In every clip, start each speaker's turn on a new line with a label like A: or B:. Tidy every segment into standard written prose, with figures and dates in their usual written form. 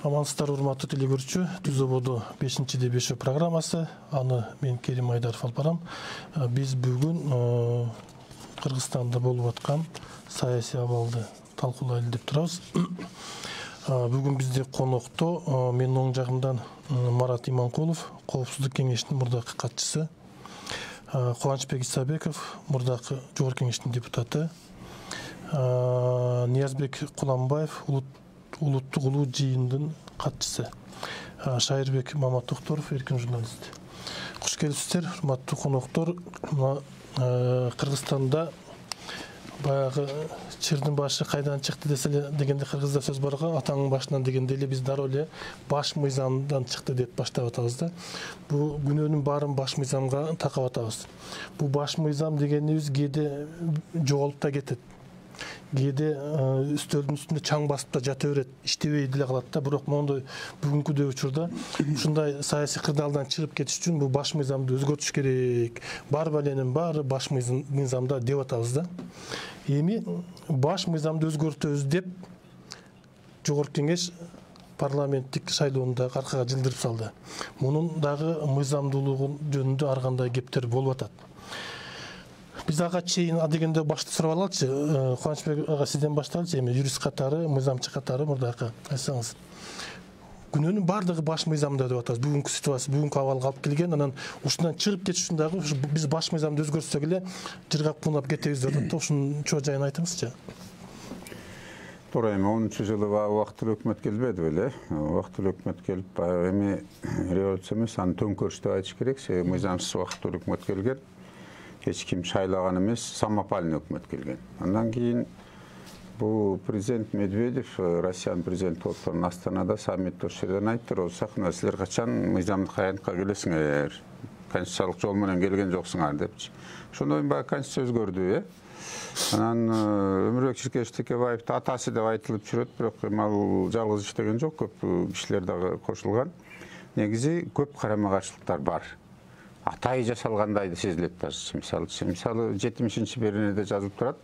A: Амансыздар, урматтуу телегөрүүчү. Түз ободу 5-5 программасы. Аны мен Керим Айдаров алып барам. Биз бүгүн Кыргызстанда болуп аткан саясий абалды талкуулайлы деп турабыз. Бүгүн бизде конокто менин оң жагымдан Марат Иманкулов, Коопсуздук кеңешинин мурдакы катчысы, Кубанычбек Исабеков, мурдакы Жогорку кеңештин депутаты, Ниязбек Куламбаев, Улуттук улуу жыйындын катчысы, Шайырбек Маматокторов, эркин журналист. Куш келипсиздер, урматтуу коноктор. Кыргызстанда баягы чырдын башы кайдан чыкты дегенде кыргызда сөз бар го, атаңын башынан дегенде эле биз дароо эле баш мыйзамдан чыкты деп баштап атабыз да. Бул күнөөнүн баарын баш мыйзамга такап атабыз. Бул баш мыйзам дегенибиз кээде жоголуп да кетет. Кээде үстөлдүн үстүндө чаң басып да жата берет, иштебей деле калат да. Бирок мондой бүгүнкүдөй учурда ушундай саясий кырдаалдан чыгып кетиш үчүн бул баш мыйзамды өзгөртүш керек. Бар баленин баары баш мыйзамда деп атабыз да. Эми баш мыйзамды өзгөртөбүз деп Жогорку кеңеш парламенттик шайлоонда аркага жылдырып салды. Мунун дагы мыйзамдуулугу жөнүндө ар кандай кептер болуп атат. Biz ага чейин дегенде башты сурап алалычы. Кубанычбек ага сизден башталычы, эми юрист катары, мыйзамчы катары мурдакы айтсаңыз. Күнөөнүн бардыгы баш мыйзамда деп атабыз. Бүгүнкү ситуация, бүгүнкү абалга алып келген, анан ушундан чыгып кетиш үчүн дагы биз баш мыйзамды өзгөртсөк эле жыргап кунап кетебиз деп атат да. Ушунун чоо жайын айтыңызчы.
B: Туура, эми 10-жылы убактылуу өкмөт келбеди беле. Убактылуу өкмөт келип, эми революция эмес, аны төңкөрүш деп айтыш керек. Мыйзамсыз убактылуу өкмөт келген. Hiç kim şaylagan emez, самопальный өкмөт келген. Андан кийин бул президент Медведев, Россиянын президенти болуп турган Астанада саммитте ошол жерден айтты, "Сакына, силер качан мыйзамдык аянтка келесиңер? Конституциялык жол менен келген жоксуңар" депчи. Ошондон кийин баягы конституция өзгөрдү, Анан Өмүрбек Чиркеш-Текебаевдин атасы деп айтылып жүрөт, бирок ал жалгыз иштеген жок, көп кишилер дагы кошулган. Негизи көп карама-каршылыктар бар. Атайы жасалгандайды сезилет базы. Мисалы 70-беренеде жазылып турат.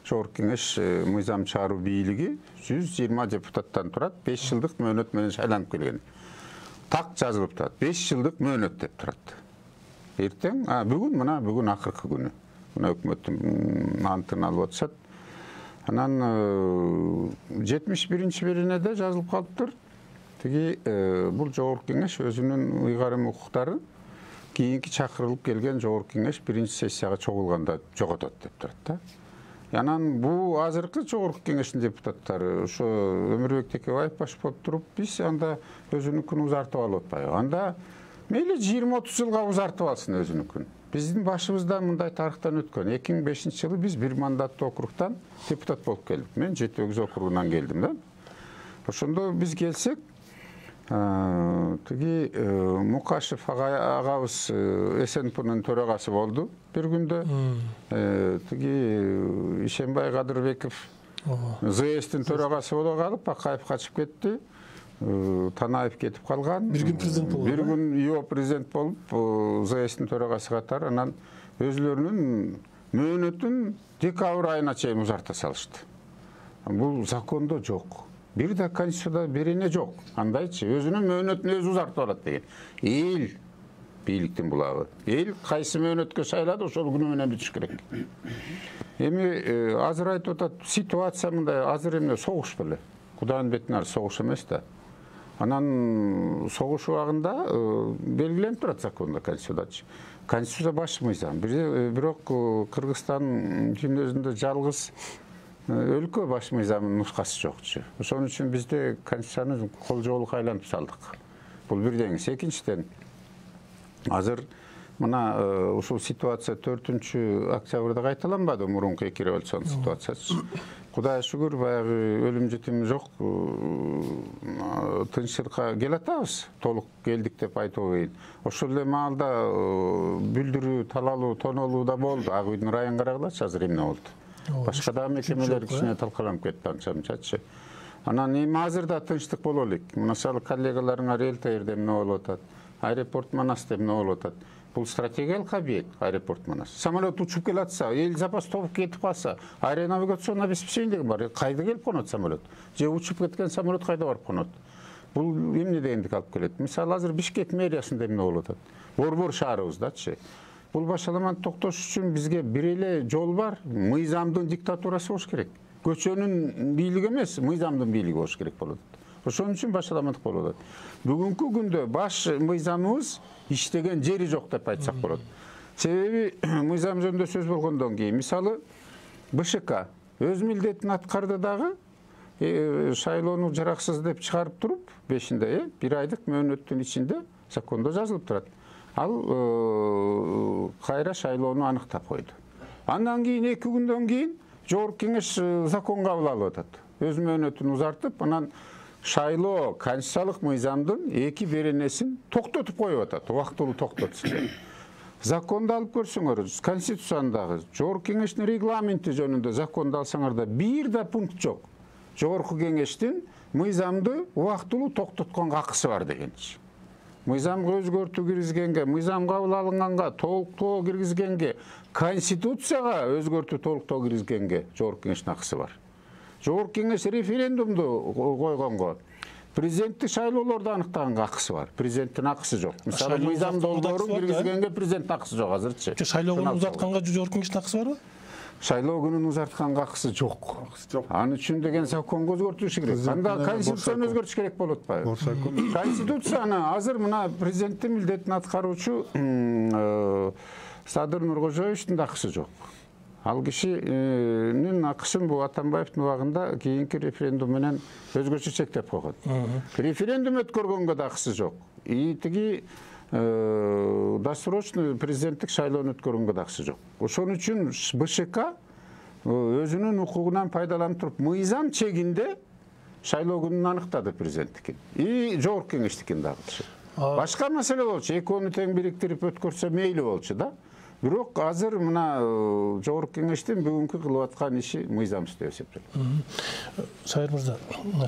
B: Жогорку кеңеш мыйзам чыгаруу бийлиги 120 депутаттан турат, 5 жылдык мөөнөт менен шайланып келген. Так жазылып турат, 5 жылдык мөөнөт деп турат. Эртең, бүгүн акыркы күнү. Мына өкмөттүн антын алып атышат. Анан 71-беренеде жазылып калыптыр. Тиги бул жогорку кеңеш өзүнүн ыйгарым укуктарын кийинки чакырылып келген жогорку кеңеш биринчи сессияга чогулганда жоготот деп турат да. Анан бул азыркы жогорку кеңештин депутаттары ошо Өмүрбек Текебаев баш болуп туруп, биз анда өзүнүкүн узартып алып атпайбы? Анда мейли 20-30 жылга узартып алсын өзүнүкүн. Биздин башыбыздан мындай тарыхтан өткөн. 2005-жылы биз бир мандаттуу округдан депутат болуп келдик. Мен Жети-Өгүз округунан келдим да. Ошондо биз келсек, тиги Мукашев агабыз СНПнын төрагасы болду бир күндө. Тиги Ишенбай Кадырбеков ЗСтин төрагасы боло калып, Бакаев качып кетти. Танаев кетип калган.
A: Бир күн президент болду.
B: Бир күн ИО президент болуп, ЗСтин төрагасы катары. Анан өзүлөрүнүн мөөнөтүн декабрь айына чейин узарта салышты. Бул закондо жок. Бир да конституцияда берене жок. Кандайчы өзүнүн мөөнөтүн өзү узартып алат деген. Эл бийликтин булагы. Эл кайсы мөөнөткө шайлады, ошол күнү менен бүтүш керек. Эми азыр айтып атат, ситуация мындай, азыр эмне согуш беле. Кудайдын бетине согуш эмес да. Анан согуш убагында белгиленип турат закондо, конституцияда. Конституция баш мыйзам. Бирок Кыргызстан дүнүйөсүндө жалгыз өлкө баш мыйзамынын нускасы жокчу. Ошон үчүн бизде конституцияны кол жоолук айлантып салдык. Бул бирдеңиси. Экинчиден, азыр мына ушул ситуация 4-октябрда кайталанбады, мурунку эки революциянын ситуациясы. Кудайга шүгүр, баягы өлүм житим жок, тынччылыкка келатабыз, толук келдик деп айтуу кыйын. Ошол эле маалда бүлдүрүү, талалуу, тонолуу да болду. Ак үйдүн райын карагылачы, азыр эмне болду? Башка да мекемелер кичине талкаланып кетти анча-мынчачы. Анан эми азыр да тынчтык боло элек. Мисалы коллегаларыңар эл таерде эмне болуп атат? аэропорт Манас деп эмне болуп атат. Бул стратегиялык объект аэропорт Манас. Самолет учуп келатса, эл запас тобуп кетип калса, аэронавигационное обеспечение деген бар. Кайда келип конот самолет? Же учуп кеткен самолет кайда барып конот? Бул эмне дегендик алып келет? Мисалы азыр Бишкек мэриясында эмне болуп атат? Борбор шаарыбыздачы. Бул башаламаны токтош үчүн бизге бир эле жол бар. Мыйзамдын диктатурасы болуш керек. Көчөнүн бийлиги эмес, мыйзамдын бийлиги болуш керек болот. Ошон үчүн башаламандык болуп атат. Бүгүнкү күндө баш мыйзамыбыз иштеген жери жок деп айтсак болот. Себеби мыйзам жөнүндө сөз болгондон кийин, мисалы БШК өз милдетин аткарды дагы шайлоону жараксыз деп чыгарып туруп, 5-нде, 1 айдык мөөнөттүн ичинде закондо жазылып турат. Ал кайра шайлоону аныктап койду. Андан кийин 2 күндөн кийин Жогорку Кеңеш закон кабыл алып атат. Өз мөөнөтүн узартып, анан шайлоо конституциялык мыйзамдын 2 беренесин токтотуп коюп атат. Убактылуу токтотуш керек. Законду алып көрсөңөр, конституцияндагы Жогорку Кеңештин регламенти жөнүндө законду алсаңар да бир да пункт жок. Жогорку Кеңештин мыйзамды убактылуу токтотконго акысы бар дегенчи. Мыйзамга өзгөртүү киргизгенге, мыйзам кабыл алынганга, толуктоо киргизгенге, конституцияга өзгөртүү толуктоо киргизгенге Жогорку Кеңештин акысы бар. Жогорку Кеңеш референдумду койгонго, президенттик шайлоолорду аныктаганга акысы бар. Президенттин акысы жок. Мисалы мыйзам долбоорун киргизгенге президенттин акысы жок азырчы.
A: Шайлоо күнүн узатканга Жогорку Кеңештин акысы барбы?
B: Шайлоо күнүн узартканга акысы жок. Аны үчүн деген законго өзгөртүш керек. Анда конституцияны өзгөртүш керек болот атпайбы? Конституцияны азыр мына президенттин милдетин аткаруучу Садыр Нуркожоевичтин акысы жок. Ал кишинин акысын бул Атамбаевдин убагында кийинки референдум менен өзгөчө чектеп койгон. Референдум өткөргөнгө да акысы жок. Тиги досрочный президенттик шайлоону өткөргөнгө да акысы жок. Ошон үчүн БШК өзүнүн укугунан пайдаланып туруп мыйзам чегинде шайлоо күнүн аныктады президенттикин. Жогорку Кеңештикин дагы. Башка маселе болчу. Экөөнү тең бириктирип өткөрсө мейли болчу да. Бирок азыр мына Жогорку Кеңештин бүгүнкү кылып аткан иши мыйзамсыз деп эсептелет.
A: Сайыр мырза,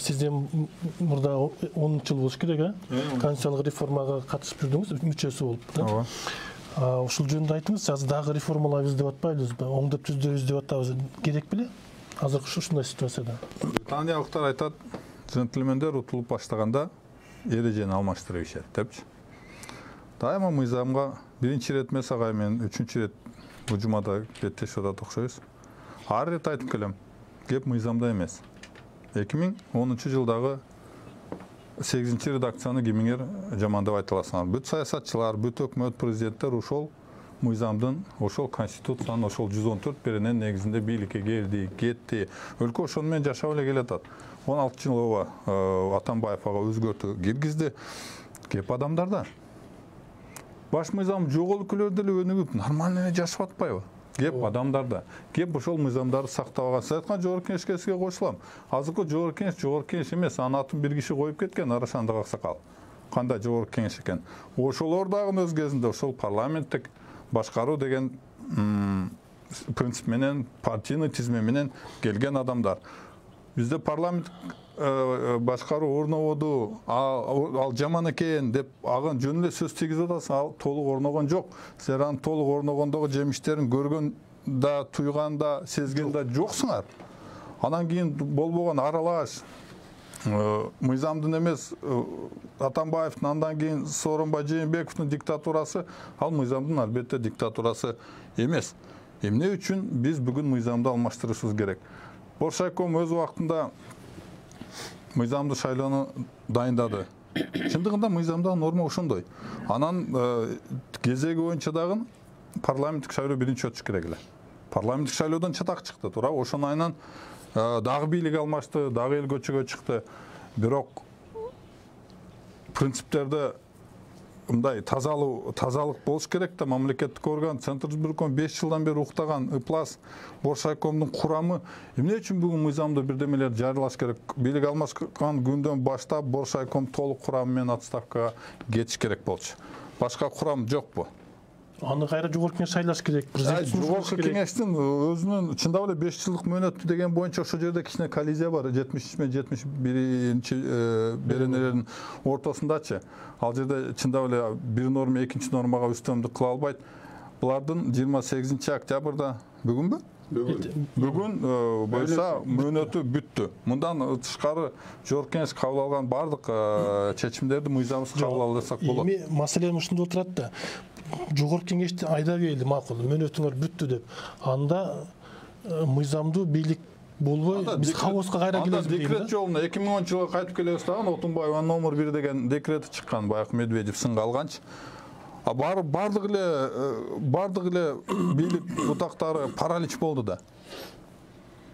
A: сизден мурда 10 жыл болуш керек, конституциялык реформага катышып жүрдүңүз, мүчөсү болуп, да? Ушул жөнүндө айтыңыз, азыр дагы реформалайбыз деп атпайлыбызбы? Оңдоп түздөбүз деп атабыз. Керек беле? Азыр ушундай ситуацияда.
C: Британиялыктар айтат, джентльмендер утулуп баштаганда эрежени алмаштыра беришет депчи. Дайыма мыйзамга биринчи ирет эмес агай мен үчүнчү ирет бул жумада беттешип атат окшойбуз. Ар ирет айтып келем. Кеп мыйзамда эмес. 2010 жылдагы 8-чи редакцияны кимиңер жамандап айта аласыңар. Бүт саясатчылар, бүт өкмөт, президенттер ошол мыйзамдын, ошол конституциянын, ошол 114 беренен негизинде бийликке келди, кетти. Өлкө ошону менен жашап эле келатат. 16 жыл ооба Атамбаев ага өзгөртүү киргизди. Кеп адамдарда баш мыйзам жок өлкөлөр деле өнүгүп нормально эле жашап атпайбы? Кеп адамдарда. Кеп ошол мыйзамдарды сактап алган. Сиз айткан Жогорку Кеңешке сизге кошулам. Азыркы Жогорку Кеңеш эмес, анын атын бир киши коюп кеткен, Арашандык Аксакал. Кандай Жогорку Кеңеш экен? Ошолор дагы өз кезинде ошол парламенттик башкаруу деген принцип менен, партийный тизме менен келген адамдар. Бизде парламент башкаруу орнободу, ал жаман экен деп аган жөн эле сөз тийгизип атасың, ал толук орногон жок. Силер анын толук орногондогу жемиштерин көргөн да, туйган да, сезген да жоксуңар. Анан кийин болбогон аралаш мыйзамдын эмес Атамбаевдин, андан кийин Сооронбай Жээнбековдун диктатурасы, ал мыйзамдын албетте диктатурасы эмес. Эмне үчүн биз бүгүн мыйзамды алмаштырышыбыз керек? Боршайком өз убактында мыйзамды шайлоону дайындады. Чындыгында мыйзамдагы норма ошондой. Анан кезеги боюнча дагы парламенттик шайлоо биринчи өтүш керек эле. Парламенттик шайлоодон чатак чыкты, туура. Ошонун айынан дагы бийлик алмашты, дагы эл көчөгө чыкты. Бирок принциптерде мындай тазалык болуш керек да, мамлекеттик орган, Центрдик избирком 5 жылдан бери уктаган ыплас Боршайкомдун курамы эмне үчүн бүгүн мыйзамда бирдемелер жарыялаш керек? Бийлик алмашкан күндөн баштап Боршайком толук курамы менен отставкага кетиш керек болчу. Башка курам жокпу?
A: Аны кайра жогорку кеңеш шайлаш керек, президент
C: Жогорку кеңештин өзүнүн чындап эле 5 жылдык мөөнөтү деген боюнча ошол жерде кичине коллизия бар. 70 менен 71 беренелердин ортосундачы. Ал жерде чындап эле бир норма экинчи нормага үстөмдүк кыла албайт. Булардын 28 октябрда бүгүнбү? Бүгүн болса мөөнөтү бүттү. Мындан тышкары жогорку кеңеш кабыл алган бардык чечимдерди мыйзамсыз кабыл алып жатсак болот.
A: Эми маселе ушунда отурат да. Жогорку кеңешти айдап келди, макул, мөөнөтүңөр бүттү деп. Анда мыйзамдуу бийлик болбой, биз хаоска кайра келебиз дейм.
C: Декрет жолуна 2010 жылга кайтып келебиз даган Отунбаева номер 1 деген декрети чыккан, баягы Медведев сынга алганчы. Бардык эле бийлик бутактары паралич болду да.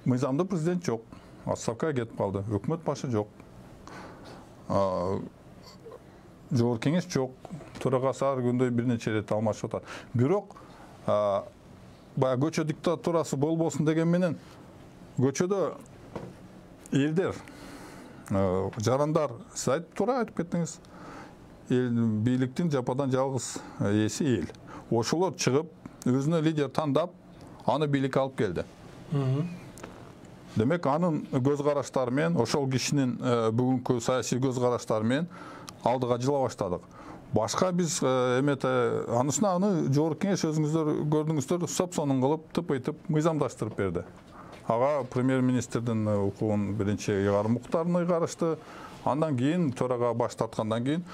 C: Мыйзамдуу президент жок. Отставкага кетип калды. Өкмөт башы жок. Жогорку кеңеш жок. Төрагасы ар күндөй бир нече ирет алмашып атат. Бирок баягы көчө диктатурасы болбосун деген менен көчөдө элдер, жарандар, сиз туура айтып кеттиңиз. Бийликтин жападан жалгыз ээси эл. Ошолор чыгып, өзүнө лидер тандап, аны бийликке алып келди. Демек, анын көз караштары менен, ошол кишинин бүгүнкү саясий көз караштары менен алдыга жыла баштадык. Башка биз анысына аны жогорку кеңеш өзүңүздөр көрдүңүздөр, соп-сонун кылып, тыпыйтып, мыйзамдаштырып берди. Ага премьер-министрдин укугун биринчи ыйгарым укуктарын ыйгарышты. Андан кийин төрага баш тарткандан кийин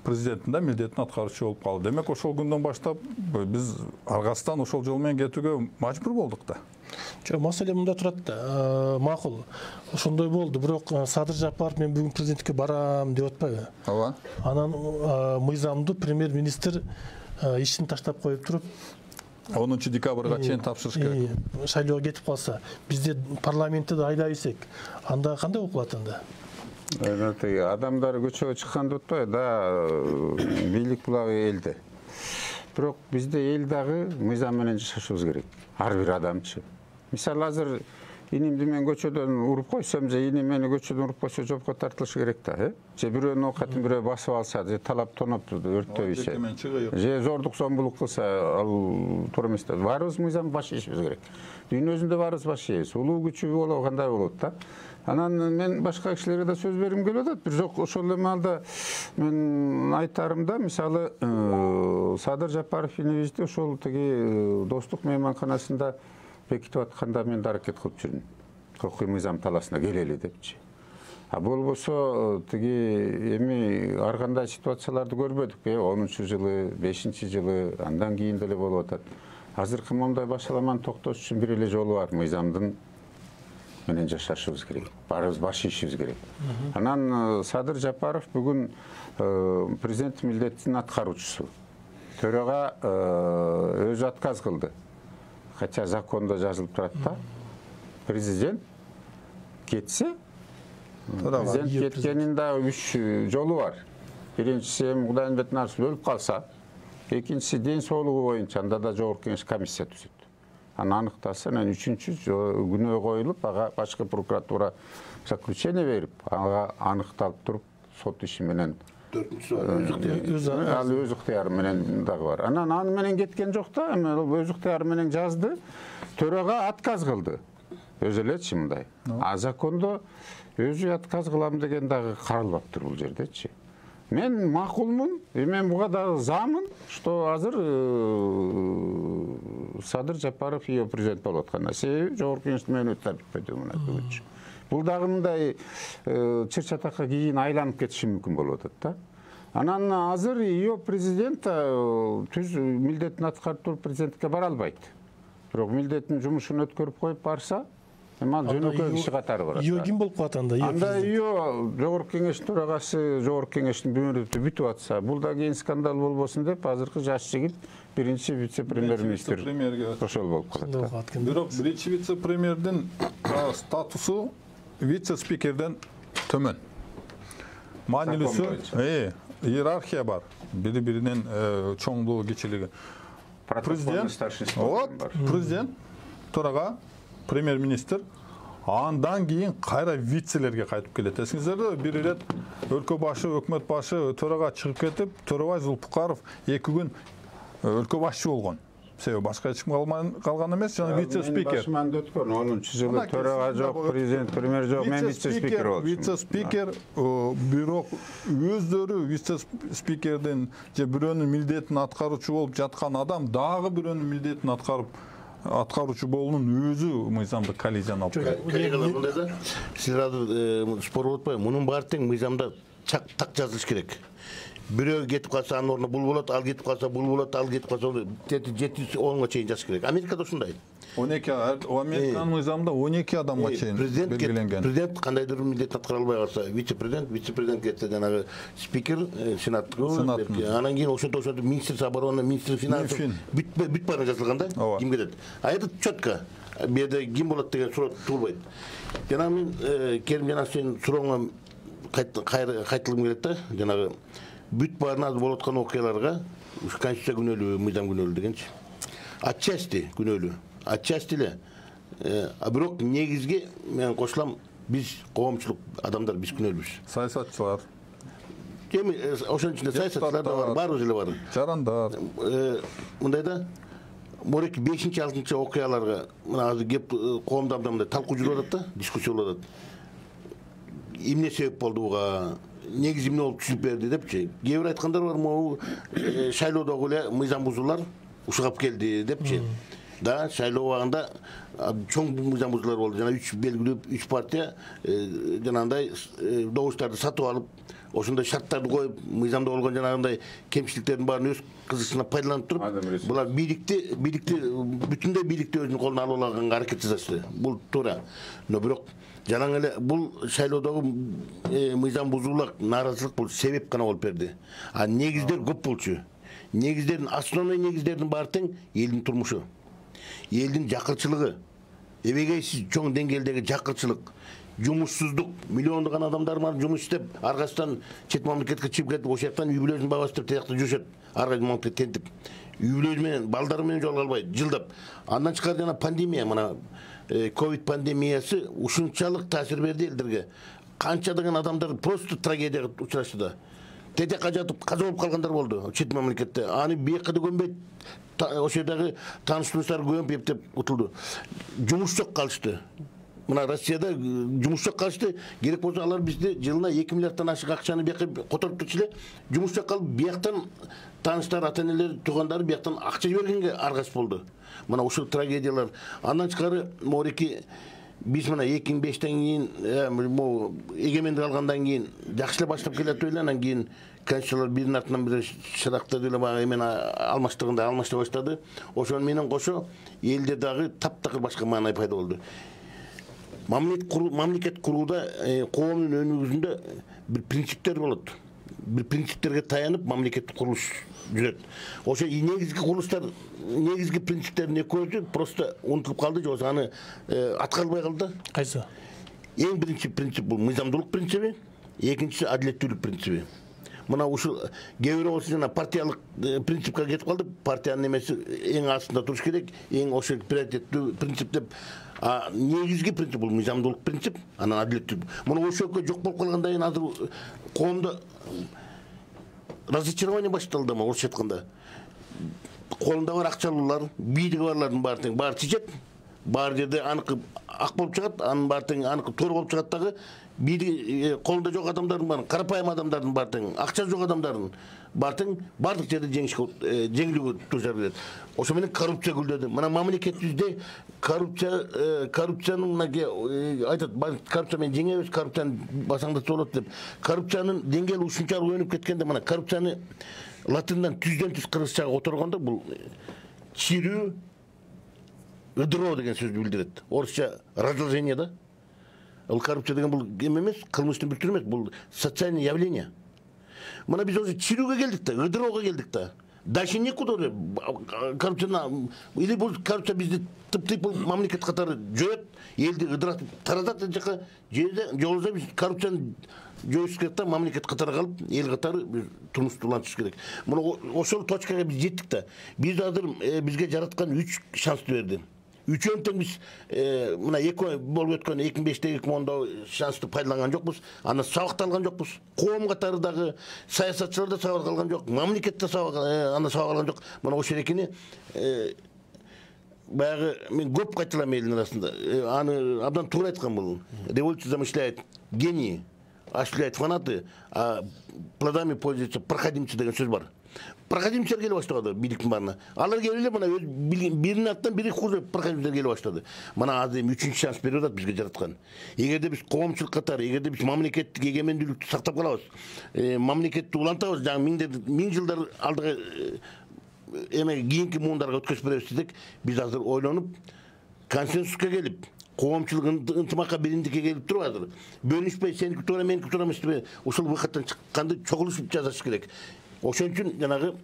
C: президенттин да милдетин аткаруучу болуп калды. Демек, ошол күндөн баштап биз аргасынан ошол жол менен кетүүгө мажбур болдук да.
A: Маселе мында турат да. Макул. Ошондой болду, бирок Садыр Жапаров мен бүгүн президенттикке барам деп атпайбы?
C: Ооба.
A: Анан мыйзамдуу премьер-министр ишин таштап коюп туруп
C: 10 декабрга чейин тапшырыш керек.
A: Шайлоого кетип калса, бизде парламентти да айдап ийсек, анда кандай болуп калат анда?
B: Адамдар көчөгө чыккан деп атпайбы да, бийлик булагы элде. Бирок бизде эл дагы мыйзам менен жашашыбыз керек. Ар бир адамчы. Мисалы азыр инимди мен көчөдөн уруп койсом, же иним мени көчөдөн уруп койсо жопко тартылышы керек да, же бирөөнүн оокатын бирөө басып алса, же талап тоноп өрттөп ийсе, же зордук зомбулук кылса, ал туура эмес да. Баарыбыз мыйзам баш ийишибиз керек. Дүйнөсүндө баарыбыз баш ийебиз. Улуу күчү болобу, кандай болот да. Анан мен башка кишилерге да сөз бергим келип атат. Бирок ошол эле маалда мен айтарымда, мисалы, Садыр Жапаров инибизди ошол тиги достук мейманканасында бекитип атканда мен да аракет кылып жүрдүм. Кокуй мыйзам таласына келели депчи. Болбосо тиги эми ар кандай ситуацияларды көрбөдүк. 10-жылы, 5-жылы, андан кийин деле болуп атат. Азыркы момундай башаламаны токтош үчүн бир эле жолу бар, мыйзамдын менен жашашыбыз керек. Баарыбыз баш ийишибиз керек. Анан Садыр Жапаров бүгүн президент милдетин аткаруучусу. Төрага өзү отказ кылды. Хотя законда жазылып турат да. Президент кетсе, президент кеткенин да 3 жолу бар. Биринчиси эми Кудайдын бетин арсы өлүп калса, экинчиси ден соолугу боюнча анда да жогорку кеңеш комиссия түзөт. Аны аныктаса, анан үчүнчү күнөө коюлуп, ага башкы прокуратура заключение берип, ага аныкталып туруп, сот иши менен ал өз ыктыяры менен дагы бар. Анан аны менен кеткен жок да, эми өз ыктыяры менен жазды, төрага отказ кылды. Өзү элечи мындай. А закондо өзү отказ кылам деген дагы каралбаптыр бул жердечи. Мен макулмун, мен буга дагы замын, что азыр Садыр Жапаров ее президент болуп аткан. Себеби жогорку кеңештин мөөнөтү бүтпөйдү мына бүгүнчү. Бул дагы мындай чыр-чатакка кийин айланып кетиши мүмкүн болуп атат да. Анан азыр ее президент түз милдетин аткарып туруп президенттикке бара албайт. Бирок милдетин жумушун өткөрүп коюп барса, ал жөнөкөй киши катары барат.
A: Ее ким болуп калат анда?
B: Анда ее жогорку кеңештин төрагасы, жогорку кеңештин мөөнөтү бүтүп атса, бул да кийин скандал болбосун деп, азыркы жаш жигит биринчи вице-премьер-министр ошол болуп калат.
C: Бирок биринчи вице-премьердин статусу вице-спикерден төмөн. Маанилүүсү, иерархия бар. Бири-биринин чоңдугу, кичилиги. Президент, төрага, премьер-министр, андан кийин кайра вицелерге кайтып келет. Эсиңиздерде бир ирет өлкө башы, өкмөт башы төрага чыгып кетип, Төрөбай Зулпукаров 2 күн өлкө башчы болгон. Себеби башка эч ким калган эмес, жана вице-спикер.
B: Башманда өткөн 10-жылы төрага жок, президент премьер жок, мен вице-спикер болчумун.
C: Вице-спикер, бирок өздөрү вице-спикердин же бирөөнүн милдетин аткаруучу болуп жаткан адам дагы бирөөнүн милдетин аткаруучу болуунун өзү мыйзамдык коллизияны алып келет.
D: Коллегалар, мындай да, сиз спор болуп атпайбы? Мунун баары тең мыйзамда так жазылыш керек. Бирөө кетип калса анын ордуна бул болот, ал кетип калса бул болот, ал кетип калса 7-10га чейин жазыш керек. Америкада ушундай.
C: 12 Американын мыйзамында 12 адамга чейин белгиленген.
D: Президент кандайдыр бир милдетин аткара албай калса, вице-президент кетсе, жанагы спикер, сенаттын. Анан кийин ошонтип министр обороны, министр финансов бүт баары жазылган да, ким кетет. А это четко. Бу жерде ким болот деген суроо туулбайт. Жана мен Керим жана сенин сурооңо кайтылгым келет да, жанагы бүт баарына болуп аткан окуяларга ушу конституция күнөөлүү, мыйзам күнөөлүү дегенчи. Отчасти күнөөлүү, отчасти эле. А бирок негизги мен кошулам, биз коомчулук адамдар биз күнөөлүүбүз.
C: Саясатчылар.
D: Эми ошонун ичинде саясатчылар да бар, баарыбыз эле бар.
C: Жарандар.
D: Мындай да, мореки 5-6 окуяларга мына азыр кеп коомдо абдан талкуу жүрүп атат да, дискуссия болуп атат. Эмне себеп болду буга? Негизи эмне болуп түшүп берди депчи. Кээ бир айткандар бар, могу шайлоодогу эле мыйзам бузуулар ушугап келди депчи. Да, шайлоо убагында чоң мыйзам бузуулар болду. Жана 3 белгилүү 3 партия жанагындай добуштарды сатып алып, ошондой шарттарды коюп, мыйзамда болгон жанагындай кемчиликтердин баарын өз кызыкчылыгына пайдаланып туруп, булар бийликти бүтүндөй бийликти өзүнүн колуна алып алганга аракет жасашты. Бул туура. Но бирок жанаң эле бул шайлоодогу мыйзам бузуулар, нааразычылык бул себеп гана болуп берди. А негиздер көп болчу. Негиздердин основной негиздердин баары тең элдин турмушу, элдин жакырчылыгы, эбегейсиз чоң деңгээлдеги жакырчылык, жумушсуздук, миллиондогон адамдар бар жумуш иштеп, аргасынан чет мамлекетке чыгып кетип, ошол жактан үй бүлөсүн багып деп тиякта жүрүшөт. Арга мамлекет тентип, үй бүлөсү менен, балдары менен жолуга албай, жылдап. Андан чыккан жана пандемия, мына ковид пандемиясы ушунчалык таасир берди элдерге. Канчадаган адамдар просто трагедияга учурашты да. Тетекка жатып каза болуп калгандар болду чет мамлекетте. Аны бияка да көмбөйт. Ошол жердеги тааныш-тунуштар көмүп эптеп утулду. Жумуш жок калышты. Мына Россияда жумуш жок калышты. Керек болсо алар бизди жылына 2 миллиарддан ашык акчаны бияка которуп турчу эле. Жумуш жок калып, бияктан тааныштар, ата-энелер, туугандары бияктан акча жибергенге аргас болду. Мына ушул трагедиялар. Андан чыкары мореки биз мына 2005-тен кийин, эгемендик алгандан кийин жакшы эле баштап келатып эле, анан кийин конституциялар биринин артынан бири шырактады эле эмен алмаштырганда алмашта баштады. Ошол менен кошо элде дагы таптакыр башка маанай пайда болду. Мамлекет курууда коомдун өнүгүүсүндө бир принциптер болот. Бир принциптерге таянып мамлекеттик курулуш жүрөт. Ошо негизги курулуштар, негизги принциптердин экөөсү просто унутулуп калды, же аны аткарылбай калды.
A: Кайсы?
D: Эң биринчи принцип бул мыйзамдуулук принципи, экинчиси адилеттүүлүк принципи. Мына ушул кээ бирөө болсо жана партиялык принципке кетип калды. Партиянын эмеси эң астында туруш керек, эң ошол приоритеттүү принцип деп. Негизги принцип бул мыйзамдуулук принцип, анан адилеттүүлүк. Мына ошол экөө жок болуп калгандан кийин азыр коомдо разочарование башталды, орусча айтканда. Колунда бар акчалуулар, бийлиги барлардын баары тең баары чечет. Бар жерде аныкы ак болуп чыгат, анын баары тең аныкы туура болуп чыгат дагы. Бийлиги колунда жок адамдардын баары, карапайым адамдардын баары тең, акча жок адамдардын баары тең бардык жерде жеңилүү турушар келет. Ошо менен коррупция гүлдөдү. Мына мамлекетибизде коррупциянын айтат, коррупция менен жеңебиз, коррупцияны басаңдатса болот деп. Коррупциянын деңгээли ушунчалык өнүп кеткенде, мына коррупцияны латындан түздөн түз кыргызчага которгондо бул чирүү, ыдыроо деген сөздү билдирет. Орусча разложение да. Ал коррупция деген бул эме эмес, кылмыштын бир түрү эмес, бул социальное явление. Мына биз өзү чирүүгө келдик да, ыдыроого келдик да. Дальше некуда коррупцияны, или бул коррупция бизди тып-тып мамлекет катары жоет, элди ыдыратып таратат жака, же болбосо биз коррупцияны жоюш керек да, мамлекет катары калып, эл катары турмушту улантыш керек. Мына ошол точкага биз жеттик да. Биз азыр бизге жараткан 3 шансту берди. Üçөntөн биз мына эки болуп өткөн 2005-те 2010-да шансты пайдаланган жокпуз. Аны сабак алган жокпуз. Коом катары дагы саясатчылар да сабак алган жок. Мамлекет да аны сабак алган жок. Мына ошол экени баягы мен көп кайталам элдин арасында. Аны абдан туура айткан бул. Революция замышляет гений, осуществляет фанаты, а плодами пользуются проходимцы деген сөз бар. Проходимцер келе баштады бийликтин баарына. Алар келип эле мына биринин аттан бири курдуп проходимцер келе баштады. Мына азыр эми 3-чү шанс берип атат бизге жараткан. Эгерде биз коомчулук катары, эгерде биз мамлекеттик эгемендүүлүктү сактап калабыз, мамлекетти улантабыз, жаңы миң жылдар алдыга эме кийинки муундарга өткөзүп беребиз десек, биз азыр ойлонуп консенсуска келип, коомчулук ынтымакка бириндикке келип туруп азыр бөлүнүшпөй сеники туура меники туура эмес деп ушул выходтон чыкканды чогулушуп жазыш керек. Ошон үчүн жанагы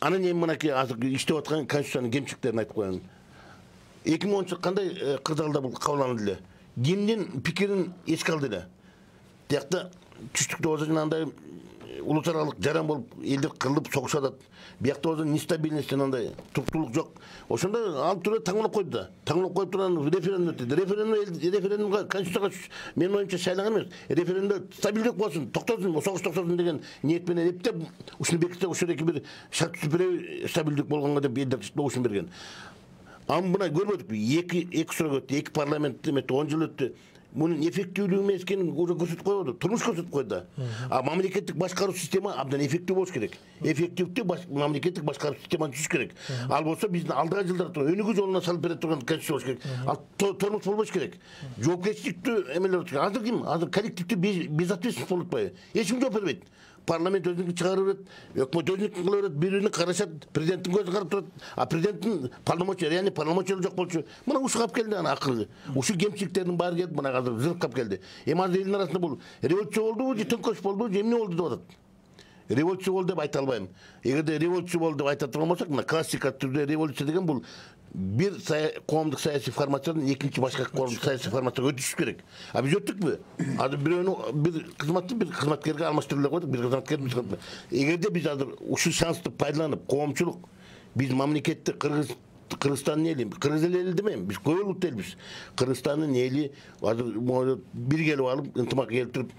D: анын эми мынакей азыр иштеп аткан конституциянын кемчиликтерин айтып коеюн. 2010 кандай кырдаалда бул кабыл эле. Кимдин пикирин эске алды эле. Биякта түштүктө болсо жанагындай улус аралык жаран болуп элдер кырылып согушуп атат. Биякта болсо нестабильность андай туруктуулук жок. Ошондо алып туруп таңдап койду да. Таңдап коюп турган референдум өттү. Референдумга конституцияга менин оюмча шайланган эмес. Референдумда стабилдик болсун, токтосун, согуш токтосун деген ниет менен эптеп ушуну бекитсе, ошодоки бир шарт түзүп стабилдик болгонго деп элдер добушун берген. Ам мына көрбөдүк, эки сурак өттү, эки парламент эметти, 10 жыл өттү. Bunun efektivliği mi eskinin уже көрсөтүп койду, турмуш көрсөтүп койду. А мамлекеттик башкаруу система абдан эффектив болуш керек. Эффективдүү мамлекеттик башкаруу системаны түзүш керек. Ал болсо биздин алдыга жылдар өнүгүү жолуна салып бере турган конституция болуш керек. Ал турмуш болбош керек. Жоопкерчиликтүү эмелер болуш керек. Азыр ким? Азыр коллективдүү безответственность болуп атпайбы? Эч ким жооп бербейт. Парламент өзүнүкүн чыгарып берет, өкмөт өзүнүкүн кылып берет, бири-бирин карашат, президенттин көзү карап турат, а президенттин полномочия, реальный полномочия жок болчу. Мына ушуга алып келди аны акыркы. Ушу кемчиликтердин баары келип мына азыр зыркап алып келди. Эми азыр элдин арасында бул революция болдубу, же төңкөрүш болдубу, же эмне болду деп атат. Революция болду деп айта албайм. Эгерде революция болду деп айта турган болсок, мына классика түрдө революция деген бул бир коомдук саясий формациядан экинчи башка коомдук саясий формацияга өтүш керек. А биз өттүкпү? Азыр бирөөнү бир кызматкерге алмаштырып койдук, бир кызматкер биз. Эгерде биз азыр ушул шансты пайдаланып, коомчулук биз мамлекетти Кыргызстандын эли, кыргыз эли демейм, биз көп улут элбиз. Кыргызстандын эли азыр бир келип алып, ынтымак келтирип,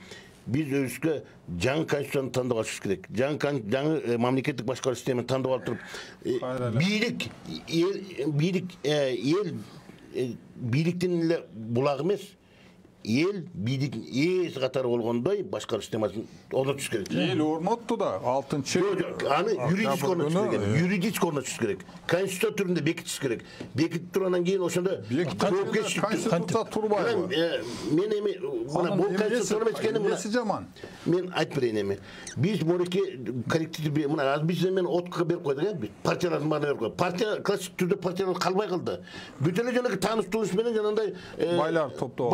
D: биз өзүбүзгө жаңы конституцияны тандап алышыбыз керек. Жаңы мамлекеттик башкаруу системаны тандап алып туруп, бийликтин эле булагы эмес, эл бийликтин ээси катары болгондой башкаруу системасын орнотуш керек.
C: Эл орнотту да 6-чы
D: аны юридически орнотуш керек. Конституция түрүндө бекитиш керек. Бекитип тургандан кийин ошондо
C: конституция турбайбы?
D: Мен эми мына бул конституция эмес экенин
C: эмеси жаман.
D: Мен айтып берейин эми. Биз мореке коллектив мына азыр биз мен откуга берип койдук, биз партиялардын баарына берип койдук. Партия классик түрдө партиялар калбай калды. Бүт эле жанагы тааныш-тууныш менен жанагындай
C: байлар топтоп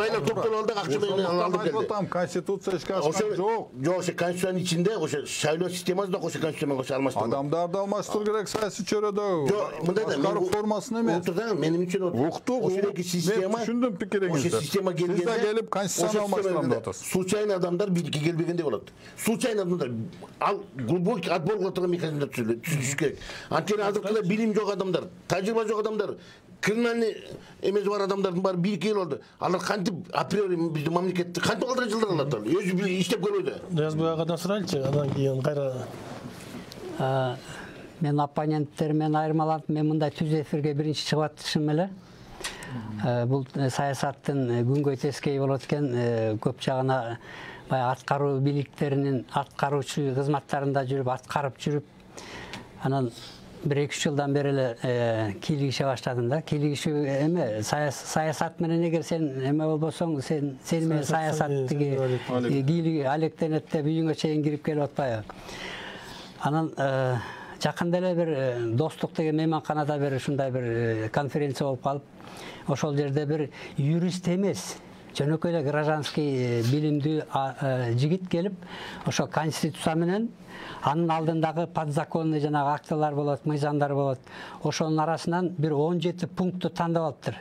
C: алды,
D: акча менен алып келди.
C: Конституция ишке ашкан жок.
D: Жок, ошо конституциянын ичинде ошо шайлоо системасы да ошо конституция менен кошо алмаштырылат.
C: Адамдарды алмаштыруу керек саясий чөйрөдө.
D: Мындай да
C: башкаруу формасын эмес.
D: Отурдан менин үчүн ошол система.
C: Мен түшүндүм пикириңизди.
D: Ошо система келгенде
C: келип конституцияны алмаштырам деп атасыз.
D: Случайно адамдар бийликке келбегенде болот. Случайно адамдар ал глубокий отбор кыла турган механизмдер түзүлүш керек. Анткени азыркы билим жок адамдар, тажрыйба жок адамдар, криминалдык эмеси бар адамдардын баары бийликке келип алды. Алар кантип априори биздин мамлекетти кантип калтырган жылдар алат? Өзү иштеп көрбөдү.
A: Жазбагадан сурайлычы, андан кийин кайра
E: мен оппоненттеримен айырмаланып, мен мындай түз эфирге биринчи чыгып атышым эле. Бул саясаттын күнгөй тескей болот экен, көп жагына баягы аткаруу бийликтеринин аткаруучу кызматтарында жүрүп, аткарып жүрүп, анан 1-2 жылдан бери эле кийлигише баштадым да. Кийлигишүү эме саясат менен эгер сен эме болбосоң, сен менен саясаттыгы кийлиги алектенет деп үйүңө чейин кирип келип атпайбы. Анан жакында эле бир достук деген мейманканада бир ушундай бир конференция болуп калып, ошол жерде бир юрист эмес, жөнөкөй эле гражданский билимдүү жигит келип, ошо конституция менен анын алдындагы подзаконный жанагы актылар болот, мыйзамдар болот. Ошонун арасынан бир 17 пунктту тандап алыптыр.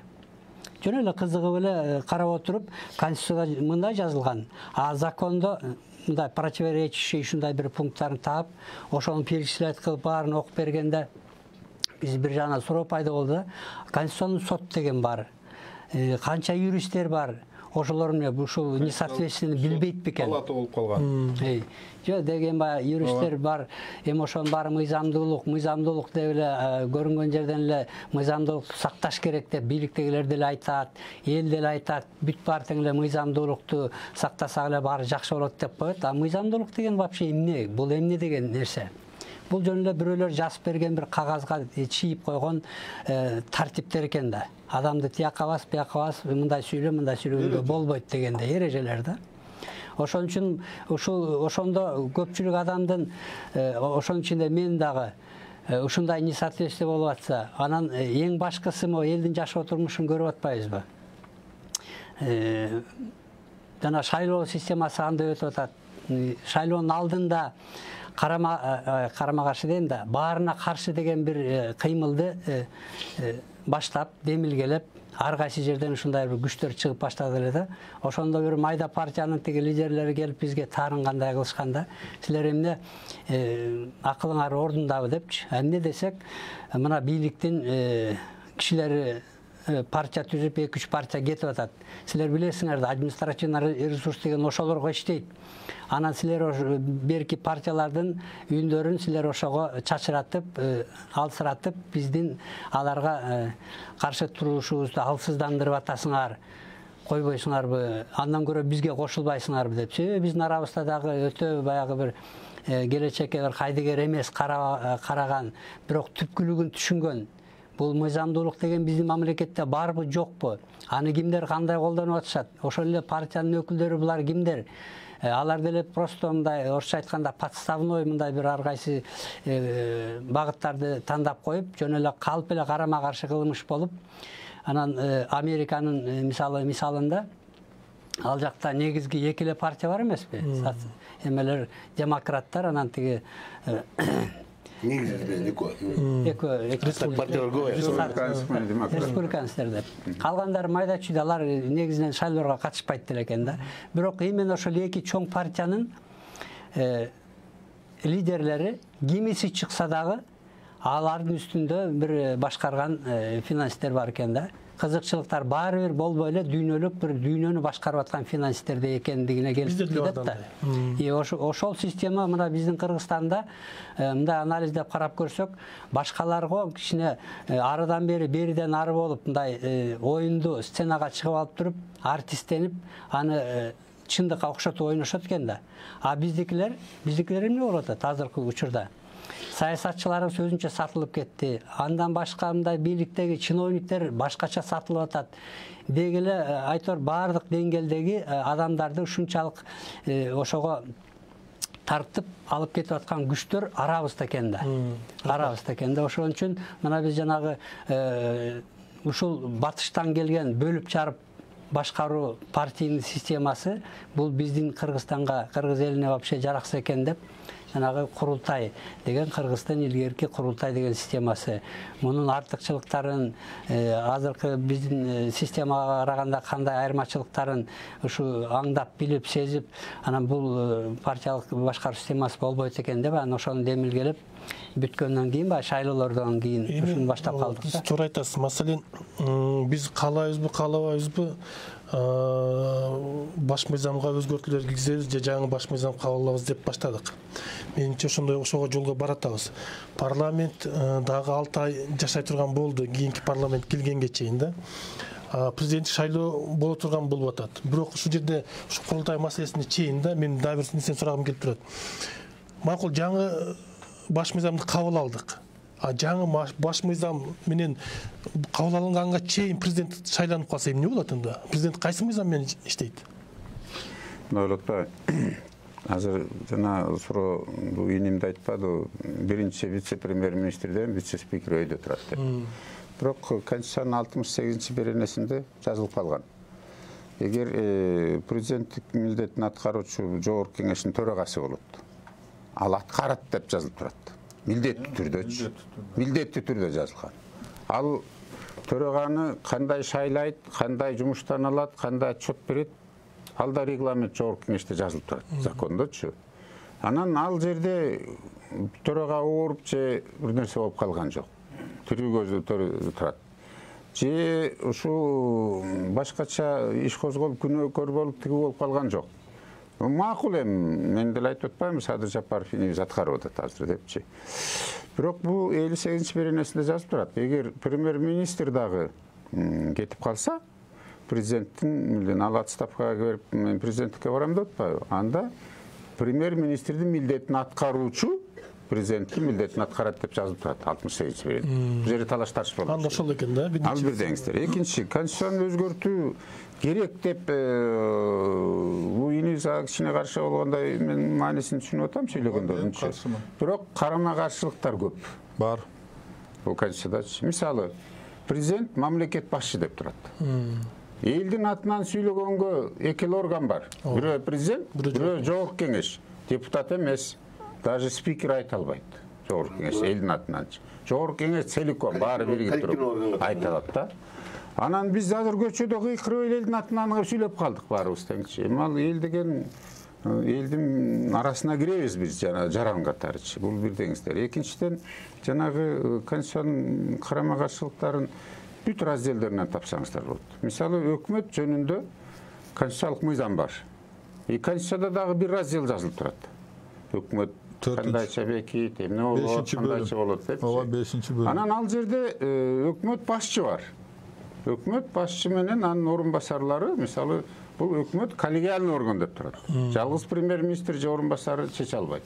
E: Жөн эле кызыгып эле карап отуруп, конституцияда мындай жазылган, а закондо мындай противоречащий ушундай бир пункттарын таап, ошону перечислять кылып баарын окуп бергенде биз бир жагынан суроо пайда болду да. Конституционный сот деген бар. Канча юристтер бар. Ошолор эмне ушул несоответствиені билбейт бекен?
C: Палата болуп калган.
E: Жок деген баягы юристтер бар. Эми ошонун баары мыйзамдуулук деп эле көрүнгөн жерден эле мыйзамдуулукту сакташ керек деп бийликтегилер деле айтат, эл деле айтат. Бүт баары тең эле мыйзамдуулукту сактасак эле баары жакшы болот деп коет. А мыйзамдуулук деген вообще эмне? Бул эмне деген нерсе? Бул жөн эле бирөөлөр жазып берген бир кагазга чийип койгон тартиптер экен да. Адамды тияка бас, бияка бас, мындай сүйлөгөнгө болбойт дегенде эрежелер да. Ошон үчүн ошондо көпчүлүк адамдын ошонун ичинде мен дагы ушундай несоответствие болуп атса, анан эң башкысы могу элдин жашоо турмушун көрүп атпайбызбы? Жана шайлоо системасы андай өтүп атат. Шайлоонун алдында карама каршы дейм да, баарына каршы деген бир кыймылды баштап, демилгелеп, ар кайсы жерден ушундай бир күчтөр чыгып баштады эле да. Ошондо бир майда партиянын тиги лидерлери келип бизге таарынгандай кылышканда, силер эмне акылыңар ордундабы депчи. Эмне десек, мына бийликтин кишилери партия түзүп, 2-3 партия кетип атат. Силер билесиңер да, административный ресурс деген ошолорго иштейт. Анан силер берки партиялардын үйүндөрүн силер ошого чачыратып, алсыратып, биздин аларга каршы турушубузду алсыздандырып атасыңар. Койбойсуңарбы? Андан көрө бизге кошулбайсыңарбы деп. Себеби биздин арабызда дагы өтө баягы бир келечекке бир кайдыгер эмес караган, бирок түпкүлүгүн түшүнгөн. Бул мыйзамдуулук деген биздин мамлекетте барбы, жокпу? Аны кимдер кандай колдонуп атышат? Ошол эле партиянын өкүлдөрү булар кимдер? Алар деле просто мындай орусча айтканда подставной мындай бир ар кайсы багыттарды тандап коюп, жөн эле калп эле карама каршы кылмыш болуп, анан Американын мисалында ал жакта негизги эки эле партия бар эмеспи? Эмелер демократтар, анан тиги республиканецтер деп. Калгандар майда чүйдалар негизинен шайлоого катышпайт деле экен да. Бирок именно ошол эки чоң партиянын лидерлери кимиси чыкса дагы алардын үстүндө бир башкарган финансисттер бар экен да. Кызыкчылыктар баары бир болбой эле дүйнөлүк бир дүйнөнү башкарып аткан финансисттерде экендигине келип кетет да. Ошол система мына биздин Кыргызстанда мындай анализдеп карап көрсөк, башкаларга кичине арыдан бери, бериден ары болуп мындай оюнду сценага чыгып алып туруп, артисттенип, аны чындыкка окшотуп ойношот экен да. А биздикилер эмне болуп атат азыркы учурда? Саясатчыларың сөзүнчө сатылып кетти. Андан башка мындай бийликтеги чиновниктер башкача сатылып атат. Дегеле айтор баардык деңгээлдеги адамдарды ушунчалык ошого тартып алып кетип аткан күчтөр арабызда экен да. Арабызда экен да. Ошон үчүн мына биз жанагы ушул батыштан келген бөлүп чарып башкаруу партийный системасы бул биздин Кыргызстанга, кыргыз элине вообще жаракса экен деп жанагы курултай деген Кыргызстан илгерки курултай деген системасы. Мунун артыкчылыктарын, азыркы биздин системага караганда кандай айырмачылыктарын ушу аңдап, билип, сезип, анан бул партиялык башкаруу системасы болбойт экен деп, анан ошону демилгелеп бүткөндөн кийин баягы шайлоолордон кийин ушуну баштап калдык.
A: Сиз туура айтасыз. Маселен, биз каалайбызбы, каалабайбызбы, баш мыйзамга өзгөртүүлөр киргизебиз же жаңы баш мыйзам кабыл алабыз деп баштадык. Менимче ошого жолго баратабыз. Парламент дагы 6 ай жашай турган болду, кийинки парламент келгенге чейин да. Президент шайлоо боло турган болуп атат. Бирок ушул жерде ушу курултай маселесине чейин да мен дагы бир нерсени сурагым келип турат. Макул жаңы баш мыйзамды кабыл алдык. Жаңы баш мыйзам менен кабыл алынганга чейин президент шайланып калса эмне болот анда? Президент кайсы мыйзам менен иштейт?
B: Нойлотпа. Азыр жана суроо бул инимде айтпады. Биринчи вице-премьер-министрден вице-спикер өйдө турат деп. Бирок Конституциянын 68-беренесинде жазылып калган. Эгер президенттик милдетин аткаруучу жогорку кеңештин төрагасы болот, ал аткарат деп жазылып турат. Милдеттүү түрдө жазылган. Ал төраганы кандай шайлайт, кандай жумуштан алат, кандай отчет берет, ал да регламент жогорку кеңеште жазылып турат, закондочу. Анан ал жерде төрага ооруп же бир нерсе болуп калган жок. тирүү көзөтөр турат. Же ушу башкача иш козголуп күнөөкөр болуп тиги болуп калган жок. Макул эми, мен деле айтып атпаймынбы, Садыр Жапаров инебиз аткарып атат азыр депчи. Бирок бул 58-беренесинде жазып турат. Эгер премьер-министр дагы кетип калса, президенттин ал отставкага берип мен президенттикке барам деп атпайбы? Анда премьер-министрдин милдетин аткаруучу президенттин милдетин аткарат деп жазып турат 68-беренеде. Бул жерде талаш тартыш болот.
A: Анда ошол экен да.
B: Ал бир деңиздер. Экинчи, конституцияны өзгөртүү керек деп бул инибиз кичине каршы болгондой мен маанисин түшүнүп атам сүйлөгөндөрүнчү. Бирок карама-каршылыктар көп.
C: Бар.
B: Бул конституцияда мисалы президент мамлекет башчы деп турат. Элдин атынан сүйлөгөнгө эки орган бар. Бирөө президент, бирөө жогорку кеңеш. Депутат эмес. Даже спикер айта албайт. Жогорку кеңеш элдин атынан. Жогорку кеңеш целиком баары биригип туруп айта алат да. Анан биз азыр көчөдө кыйкырып элдин атынан сүйлөп калдык баарыбыз теңчи. Эми ал эл деген элдин арасына киребиз биз жана жаран катарычы. Бул бир деңиздер. Экинчиден жанагы конституциянын карама-каршылыктарын бүт разделдеринен тапсаңыздар болот. Мисалы өкмөт жөнүндө конституциялык мыйзам бар. Конституцияда дагы бир раздел жазылып турат. Өкмөт кандайча бекит, эмне болот, кандайча болот деп.
C: Ооба, 5-бөлүм.
B: Анан ал жерде өкмөт башчы бар. Өкмөт башчы менен анын орун басарлары, мисалы, бул өкмөт коллегиальный орган деп турат. Жалгыз премьер-министр же орун басары чече албайт.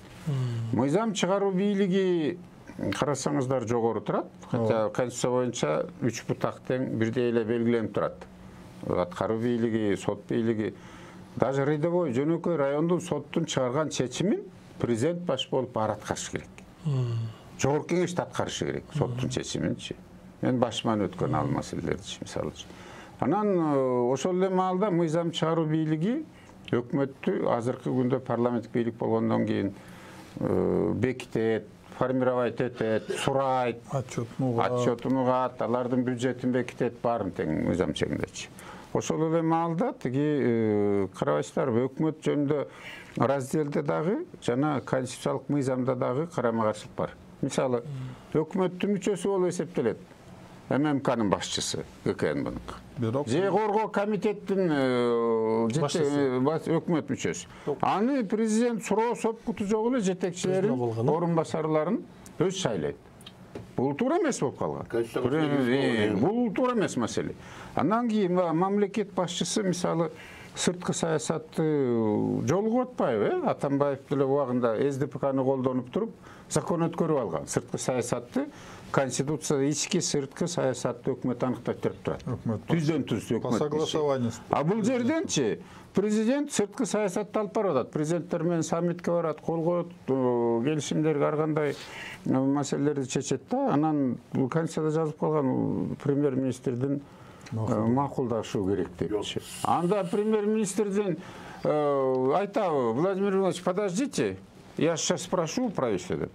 B: Мыйзам чыгаруу бийлиги карасаңыздар жогору турат. Хотя конституция боюнча 3 бутак тең бирдей эле белгиленип турат. Аткаруу бийлиги, сот бийлиги, даже рядовой жөнөкөй райондун соттун чыгарган чечимин президент баш болуп баары аткарыш керек. Жогорку кеңеш аткарышы керек соттун чечиминчи. Мен башыман өткөн ал маселелерди мисалы. Анан ошол эле маалда мыйзам чыгаруу бийлиги өкмөттү азыркы күндө парламенттик бийлик болгондон кийин бекитет, формировать этет, сурайт, отчетун угат, алардын бюджетин бекитет, баарын тең мыйзам чегиндечи. Ошол эле маалда тиги карабайсыздарбы, өкмөт жөнүндө разделде дагы жана конституциялык мыйзамда дагы карама-каршылык бар. Мисалы, өкмөттүн мүчөсү болуп эсептелет. ММКнын башчысы ГКНБнын. Же коргоо комитеттин өкмөт мүчөсү. Аны президент суроо сопкуту жок эле жетекчилерин, орун басарларын өз шайлайт. Бул туура эмес болуп калган. Бул туура эмес маселе. Андан кийин мамлекет башчысы мисалы сырткы саясатты жолугуп атпайбы? Атамбаев деле убагында СДПКны колдонуп туруп, закон өткөрүп алган. Сырткы саясатты Конституцияда ички сырткы саясатты өкмөт аныктап берип турат. Түздөн түз өкмөт.
C: Согласование.
B: А бул жерденчи президент сырткы саясатты алып барып атат. Президенттер менен саммитке барат, кол коет, келишимдерге ар кандай маселелерди чечет да. Анан бул Конституцияда жазылып калган премьер-министрдин макулдашу керек депчи. Анда премьер-министрдин айтабы, Владимир Иванович, подождите, я сейчас спрошу у правительства деп.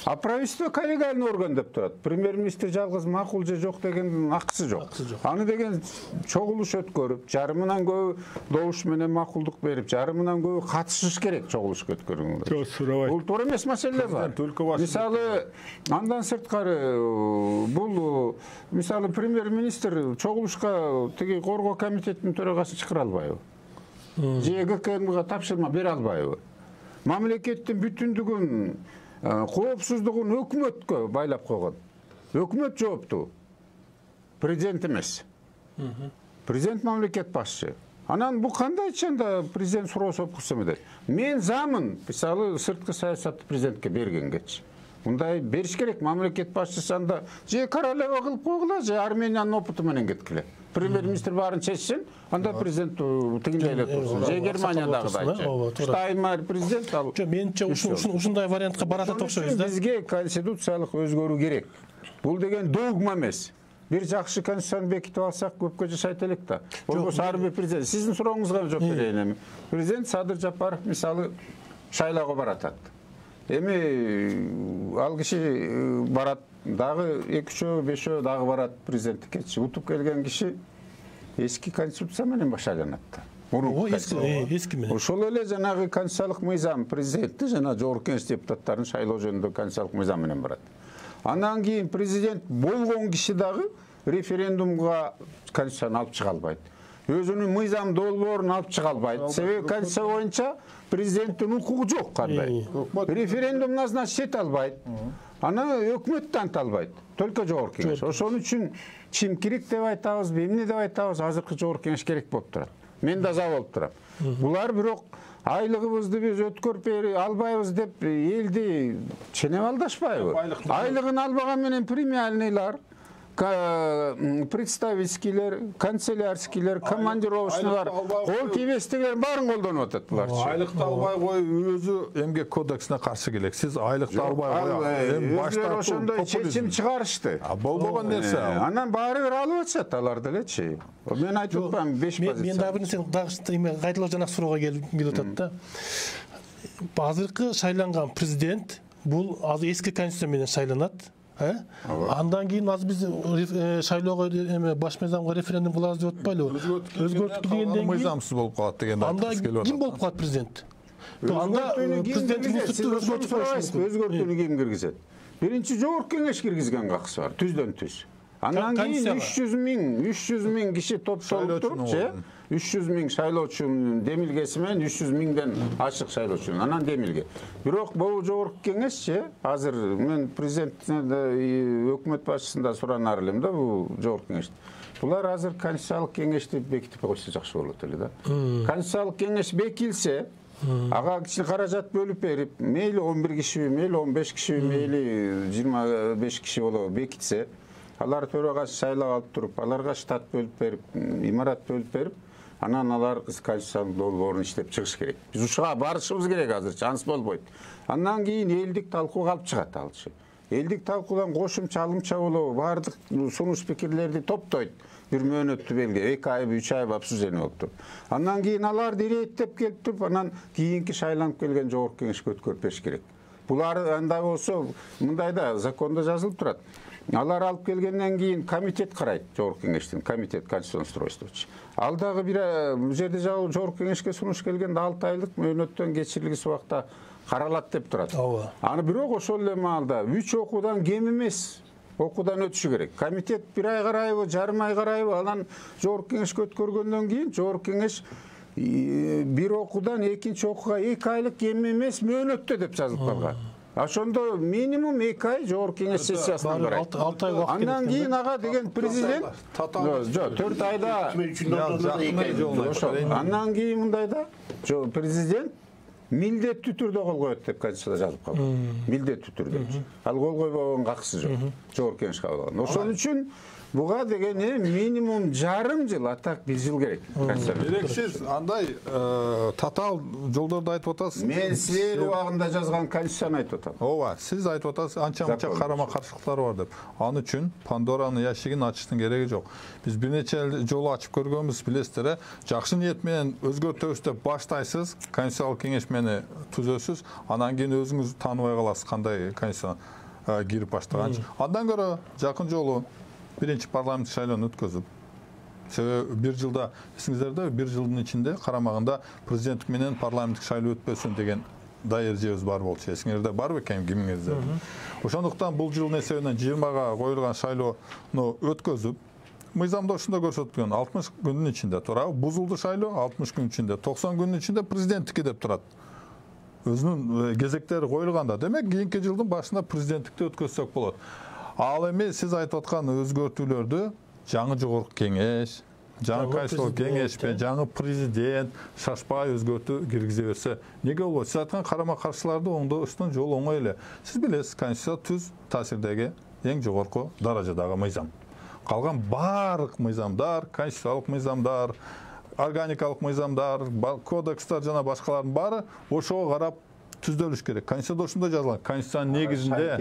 B: А правительство коллегиальный орган деп турат. Премьер-министр жалгыз макул же жок деген акысы жок. Аны деген чогулуш өткөрүп, жарымынан көбү добуш менен макулдук берип, жарымынан көбү катышыш керек чогулушка өткөрүүгө. Бул туура эмес маселелер бар. Мисалы, андан сырткары бул мисалы премьер-министр чогулушка тиги коргоо комитетинин төрагасы чакыра албайбы? Же ГКНБга тапшырма бере албайбы? Мамлекеттин бүтүндүгүн коопсуздугун өкмөткө байлап койгон. Өкмөт жооптуу. Президент эмес. Президент мамлекет башчы. Анан бул кандайча анда президент суроо сопкусу эмес. Мен замын, мисалы, сырткы саясатты президентке бергенгечи. Мындай бериш керек. Мамлекет башчысы анда же королева кылып койгула, же Армениянын опыту менен кеткиле. Премьер-министр баарын чечсин, анда президент тигиндей эле турсун. Же Германиядагыдайчы. Штайнмайер президент ал.
A: Менимче ушундай вариантка баратат окшойбуз да.
B: Бизге конституциялык өзгөрүү керек. Бул деген догма эмес. Бир жакшы конституцияны бекитип алсак көпкө жашайт элек да. Болбосо ар бир президент. Сиздин сурооңузга жооп берейин эми. Президент Садыр Жапаров мисалы шайлоого баратат. Эми ал киши барат, дагы 2-5 дагы барат президенттиккечи. Утуп келген киши эски конституция менен башталат да. Эски менен. Ошол эле жанагы конституциялык мыйзам президентти жана жогорку кеңеш депутаттарын шайлоо жөнүндө конституциялык мыйзам менен барат. Андан кийин президент болгон киши дагы референдумга конституцияны алып чыга албайт. Өзүнүн мыйзам долбоорун алып чыга албайт. Себеби конституция боюнча президенттин укугу жок кандай. Референдумдан чет албайт. Аны өкмөт танта албайт. Только жогорку кеңеш. Ошон үчүн чимкирик деп айтабызбы, эмне деп айтабыз, азыркы жогорку кеңеш керек болуп турат. Мен да за болуп турам. Булар бирок айлыгыбызды биз өткөрүп албайбыз деп элди ченеп алдашпайбы? Айлыгын албаган менен премиальныйлар, представительскийлер, канцелярскийлер, командировочныйлар, кол тийбестигилер баарын колдонуп атат буларчы.
C: Айлыкты албай кой өзү эмгек кодексине каршы келек. Сиз айлыкты албай кой.
B: Башта ошондой чечим чыгарышты.
C: Болбогон нерсе.
B: Анан баары бир алып атышат алар делечи. Мен айтып атпаймынбы 5 позиция.
A: Мен дагы бир нерсени кайталоо жанак суроога келип атат да. Азыркы шайланган президент бул азыр эски конституция менен шайланат. Андан кийин азыр биз шайлоого баш мыйзамга референдум кылабыз деп атпайлыбы? Өзгөртүп дегенден кийин
C: мыйзамсыз болуп калат деген айтып келип атат.
A: Ким болуп калат президент? Анда президенттин институтту
B: өзгөртүүнү ким киргизет? Биринчи жогорку кеңеш киргизген какысы бар, түздөн түз. Андан кийин 300 миң киши топтолуп турупчу, 300 миң шайлоочунун демилгеси менен 300 миңден ачык шайлоочу. Анан демилге. Бирок бул жогорку кеңешчи азыр мен президенттен өкмөт башчысында суранар элем да бул жогорку кеңеш. Булар азыр конституциялык кеңешти бекитип койсо жакшы болот эле да. Конституциялык кеңеш бекилсе, ага кичине каражат бөлүп берип, мейли 11 киши, мейли 15 киши, мейли 25 киши болуп бекитсе, алар төрагасы шайлап алып туруп, аларга штат бөлүп берип, имарат бөлүп берип, анан алар конституциянын долбоорун иштеп чыгыш керек. Биз ушуга барышыбыз керек азыр, шанс болбойт. Андан кийин элдик талкууга алып чыгат алчы. Элдик талкуудан кошумча алымча болобу, баардык сунуш пикирлерди топтойт. Бир мөөнөттү белгилеп, 2 ай, 3 ай обсуждение болуп туруп. Андан кийин алар иреттеп келип туруп, анан кийинки шайланып келген жогорку кеңешке өткөрүп бериш керек. Булар андай болсо, мындай да закондо жазылып турат. Алар алып келгенден кийин комитет карайт, жогорку кеңештин комитет конституционный устройствочу. Ал дагы бир жерде жогорку кеңешке сунуш келгенде 6 айлык мөөнөттөн кечирилгис убакта каралат деп турат. Аны бирок ошол эле маалда 3 окуудан кем эмес окуудан өтүшү керек. Комитет 1 ай карайбы, жарым ай карайбы, анан жогорку кеңешке өткөргөндөн кийин жогорку кеңеш бир окуудан экинчи окууга 2 айлык кем эмес мөөнөттө деп жазылып калган. Ошондо минимум 2 ай жогорку кеңеш сессиясына карайт. Андан кийин ага деген президент жок 4 айда андан кийин мындай да президент милдеттүү түрдө кол коет деп конституцияда жазылып калган. Милдеттүү түрдө. Ал кол койбогон какысы жок. Жогорку кеңеш кабыл алган. Ошон үчүн буга деген минимум жарым жыл, атак 1 жыл керек.
C: Сиз андай татаал жолдорду айтып атасыз.
B: Мен силер убагында жазган конституцияны айтып атам.
C: Ооба, сиз айтып атасыз, анча-мынча карама каршылыктар бар деп. Ал үчүн Пандоранын яшигин ачыштын кереги жок. Биз бир нече жолу ачып көргөнбүз, билесиздер, жакшы ниет менен өзгөртөбүз деп баштайсыз, конституциялык кеңеш мени түзөсүз, анан кийин өзүңүз тааныбай каласыз кандай конституция кирип баштаганчы. Андан көрө жакын жолу биринчи парламенттик шайлоону өткөзүп, себеби 1 жылда, эсиңиздерде 1 жылдын ичинде карамагында президенттик менен парламенттик шайлоо өтпөсүн деген да эрежебиз бар болчу. Эсиңерде барбы экен кимиңизде? Ошондуктан бул жылдын эсебинен 20-га коюлган шайлоону өткөзүп, мыйзамда ушундай көрсөтүлгөн 60 күндүн ичинде туурабы? Бузулду шайлоо 60 күн ичинде, 90 күндүн ичинде президенттики деп турат. Өзүнүн кезектери коюлганда, демек кийинки жылдын башында президенттикти өткөзсөк болот. Ал эми сиз айтып аткан өзгөртүүлөрдү жаңы жогорку кеңеш, жаңы конституциялык кеңеш, жаңы президент шашпай өзгөртүү киргизе берсе, неге болбойт? Сиз айткан карама каршыларды оңдоштун жолу оңой эле. Сиз билесиз, конституция түз таасирдеги эң жогорку даражадагы мыйзам. Калган баардык мыйзамдар, конституциялык мыйзамдар, органикалык мыйзамдар, кодекстер жана башкалардын баары ошого карап түздөлүш керек. Конституцияда ушундай жазылган. Конституциянын негизинде,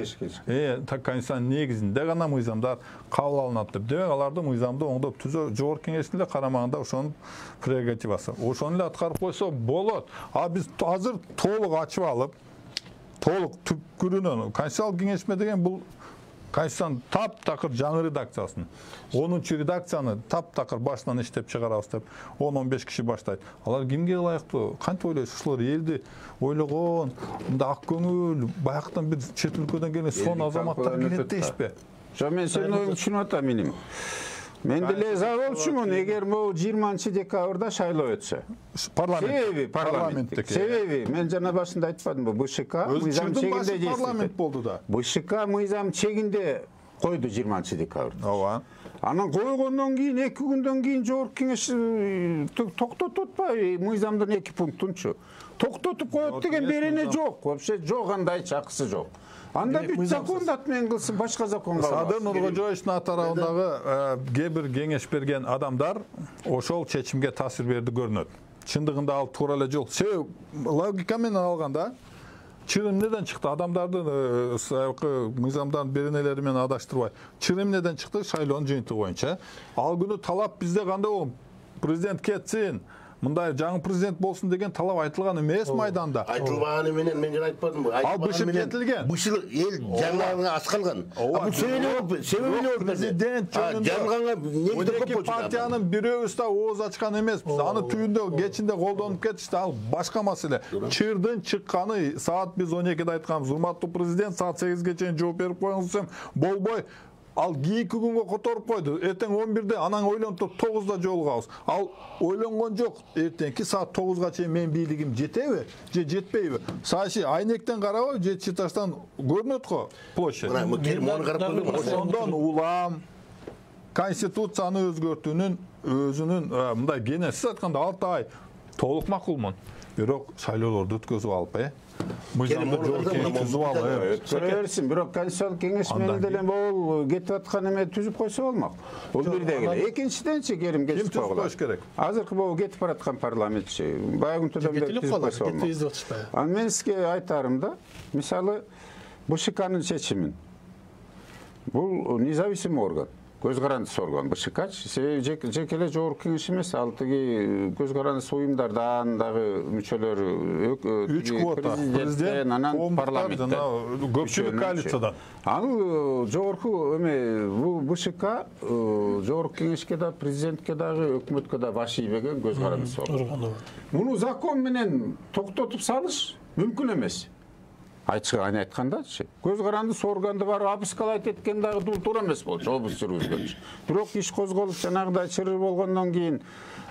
C: конституциянын негизинде гана мыйзамдар кабыл алынат деп. Демек, аларды мыйзамды оңдоп түзөө жогорку кеңештин эле карамагында ошонун прерогативасы. Ошону эле аткарып койсо болот. А биз азыр толук ачып алып, толук түпкүрүнөн конституциялык кеңешме деген бул Конституциянын таптакыр жаңы редакциясын 10-чу редакцияны таптакыр башынан иштеп чыгарабыз деп 10-15 киши баштайт. Алар кимге ылайыктуу? Кантип ойлойсуз? Ушулар элди ойлогон, мында ак көңүл, баяктан бир чет өлкөдөн келген сон азаматтар келет дейсизби?
B: Жок, мен сенин оюңду түшүнүп атам менин. Мен деле за болчумун, эгер могу 20-декабрда шайлоо өтсө. Себеби парламенттик. Себеби мен жана башында айтпадымбы, БШК мыйзам чегинде
C: парламент болду да.
B: БШК мыйзам чегинде койду 20-декабрда.
C: Ооба.
B: Анан койгондон кийин 2 күндөн кийин жогорку кеңеш токтотуп атпайбы мыйзамдын 2 пунктунчу. Токтотуп коет деген берене жок. Вообще жок, андай чакысы жок. Анда бүт законду атмен кылсын, башка законго
C: Садыр Нуркожоевичтин атарабындагы кээ бир кеңеш берген адамдар ошол чечимге таасир берди көрүнөт. Чындыгында ал туура эле жок. Себеби логика менен алганда чырым неден чыкты? Адамдардын мыйзамдардын беренелери менен адаштырбай. Чырым неден чыкты? Шайлоонун жыйынтыгы боюнча. Ал күнү талап бизде кандай болгон? Президент кетсин, мындай жаңы президент болсун деген талап айтылган эмес майданда.
D: Айтылбаганы менен мен жана айтпадымбы?
C: Ал бышып кетилген.
D: Бышыл эл жаңылыгына аскалган. Бул себеби не
C: президент жөнүндө
D: жаңылганга негизде көп болчу.
C: Партиянын бирөөбүз да ооз ачкан эмеспиз. Аны түйүндө кечинде колдонуп кетишти. Ал башка маселе. Чырдын чыкканы саат биз 12-де айтканбыз. Урматтуу президент, саат 8-ге чейин жооп берип коюңуз десем, болбой. Ал 2 күнгө которуп койду. Эртең 11-де, анан ойлонуп 9-да жолугабыз. Ал ойлонгон жок. Эртеңки саат 9-га чейин мен бийлигим жетеби, же жетпейби? Саясий айнектен карабы, же чыташтан көрүнөт го площадь. Ошондон улам конституцияны өзгөртүүнүн өзүнүн мындай генесиз айтканда 6 ай толук макулмун. Бирок шайлоолорду өткөзүп алып, мыйзамды түзүп алып,
B: көрөрсүң, бирок конституциялык кеңеш менен деле могул кетип аткан эме түзүп койсо болмок. Бул бирдеги. Экинчиденчи келим кетип
C: коюш керек.
B: Азыркы могу кетип бараткан парламентчи баягы төдөмдө түзүп койсо болмок. Анан мен сизге айтарым да, мисалы БШКнын чечимин. Бул независимый орган. Көз карандысыз орган БШК. Себеби жеке эле жогорку кеңеш эмес, ал тиги көз карандысыз уюмдардан дагы мүчөлөр
C: 3 квота. Президент,
B: анан парламенттен,
C: көпчүлүк коалициядан.
B: Ал жогорку эме бул БШК жогорку кеңешке да, президентке дагы, өкмөткө да баш ийбеген көз карандысыз орган. Муну закон менен токтотуп салыш мүмкүн эмес. Айчыган айткандачы, көз карандысыз органды барып обыскалайт эткен дагы туура эмес болчу, обыск жүргүзгөнчү. Бирок иш козголуп жанагыдай чырыр болгондон кийин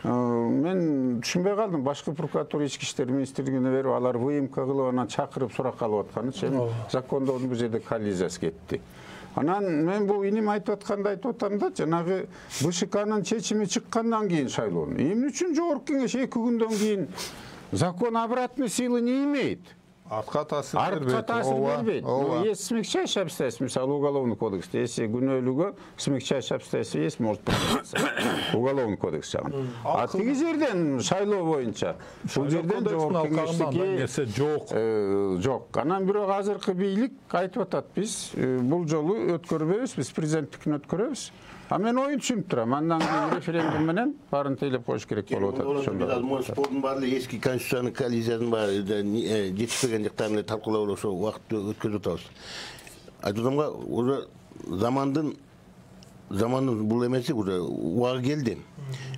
B: мен түшүнбөй калдым. Башкы прокуратура ички иштер министрлигине берип, алар ВМК кылып анан чакырып сурак алып атканы, закондордун бул жерде коллизиясы кетти. Анан мен бул иним айтып атканда айтып атам да, жанагы БШКнын чечими чыккандан кийин шайлоонун. Эмне үчүн жогорку кеңеш 2 күндөн кийин закон обратной силы не имеет?
C: Артка таасир
B: бербейт. Есть смягчающие обстоятельства, мисалы уголовный кодекс. Если күнөөлүгө смягчающие обстоятельства есть, может применяться. Уголовный кодекс жагын. А тиги жерден шайлоо боюнча, бул жерден жогорку кеңештики жок. Анан бирок азыркы бийлик айтып атат, биз бул жолу өткөрбөйбүз, биз президенттикин өткөрөбүз. А мен оюн түшүнүп турам. Андан кийин референдум менен баарын тейлеп коюш керек болуп атат.
D: Ошондо спордун баары эски конституциянын коллизиясынын баары жетишпеген жактарын талкуулап ошо убакытты өткөзүп атабыз. Айтып атамга, уже замандын бул эмеси уже убагы келди.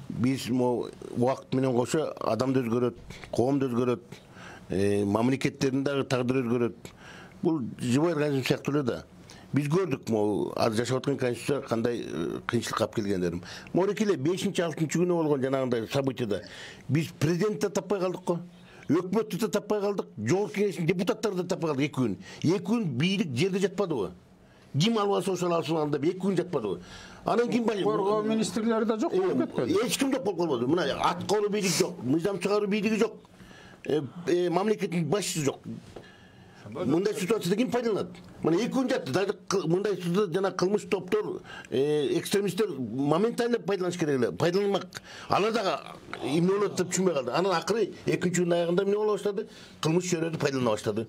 D: Биз убакыт менен кошо адам да өзгөрөт, коом да өзгөрөт, мамлекеттердин дагы тагдыры өзгөрөт. Бул живой организм сыяктуу эле да. Biz gördük mu az yaşavatkan konstitusiya kanday kıyınçılık kap gelgenlerim. Morekile 5-6 günü olgan janagınday sabıtyada biz prezidenti de tapay kaldık ko. Ökmötü de tapay kaldık. Jogorku kеңештин депутаттары da tapay kaldık 2 gün. 2 gün biyilik жерде жатпады o. Kim alvası oşal alsın alında 2 gün жатпады o. Анан ким бали?
B: Коргоо министрлери да жок болуп кетпеди.
D: Эч ким жок болуп калбады. Мына ат колу бийлик жок, мыйзам чыгаруу бийлиги жок. Мамлекеттин башчысы жок. Мындай ситуацияда ким пайдаланат? Мына 2 күн жатты. Даже мындай ситуацияда жана кылмыш топтор, экстремисттер моментально пайдаланыш керек эле. Пайдаланмак. Алар дагы эмне болот деп түшүнбөй калды. Анан акыры 2-күн аягында эмне боло баштады? Кылмыш чөйрөдү пайдалана баштады.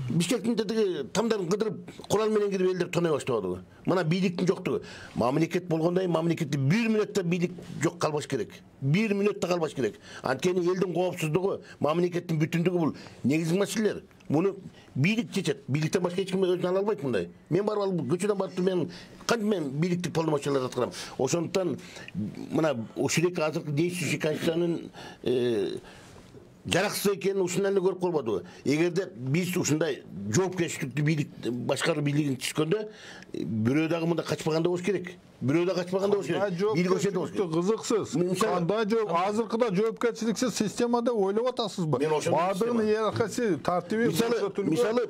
D: Бишкектин тетиги тамдарын кыдырып, курал менен кирип элдер тоной баштабады. Мына бийликтин жоктугу. Мамлекет болгондой мамлекетте 1 мүнөттө бийлик жок калбаш керек. 1 мүнөттө калбаш керек. Анткени элдин коопсуздугу, мамлекеттин бүтүндүгү бул негизги маселелер. Муну бийлик чечет. Бийликтен башка эч ким өзүн ала албайт мындай. Мен барып алып көчөдөн барып мен кантип мен бийликтик полномочияларды аткарам. Ошондуктан мына ушул азыркы действующий конституциянын жараксыз экенин ушундан эле көрүп калбадыбы? Эгерде биз ушундай жоопкерчиликтүү бийлик башкаруу бийлигин түшкөндө бирөө дагы мында качпаганда болуш керек. Бирөө да качпаганда болуш керек. Бийлик ошентип болуш керек.
C: Кызыксыз. Кандай жооп азыркыда жоопкерчиликсиз системада ойлоп атасызбы? Баардыгынын иерархиясы, тартиби көрсөтүлгөн.
D: Мисалы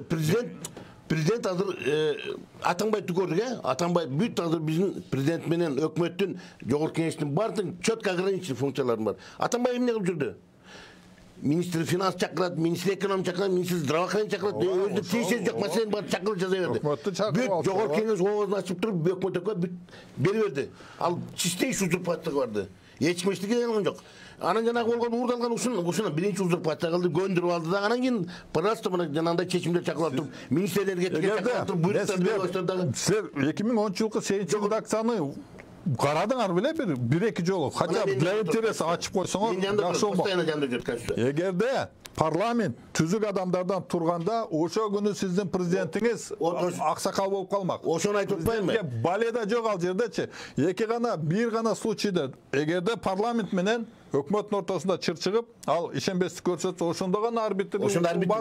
D: президент азыр Атамбай көрдүк, Атамбай бүт азыр биздин президент менен өкмөттүн жогорку кеңештин баардыгын четко ограниченный функциялары бар. Атамбай эмне кылып жүрдү? Министр финанс чакырат, министр экономика чакырат, министр здравоохранения чакырат, өзү тийиши жок маселени барып чакырып жаза берди. Бүт жогорку кеңеш оозун ачып туруп, өкмөткө бүт бере берди. Ал чистейший узурпацияга барды. Эч ким эчтеке деле кылган жок. Анан жанагы болгон уурдалган ушуну биринчи узурпация кылды, көндүрүп алды да, анан кийин пожалуйста мына жанагындай чечимдер чакырып туруп, министр энергетикаге чакырып туруп, буйруктар бере баштады.
C: Силер 2010-жылкы 8 редакцияны карадыңар беле бир-эки жолу, хотя для интереса ачып койсоңор жакшы болмок. Эгерде парламент түзүк адамдардан турганда, ошо күнү сиздин президентиңиз аксакал болуп калмак.
D: Ошону айтып атпаймынбы?
C: Баледа жок ал жердечи. Бир гана случайда эгерде парламент менен өкмөттүн ортосунда чыр чыгып, ал ишенбестик көрсөтсө, ошондо гана арбитр бар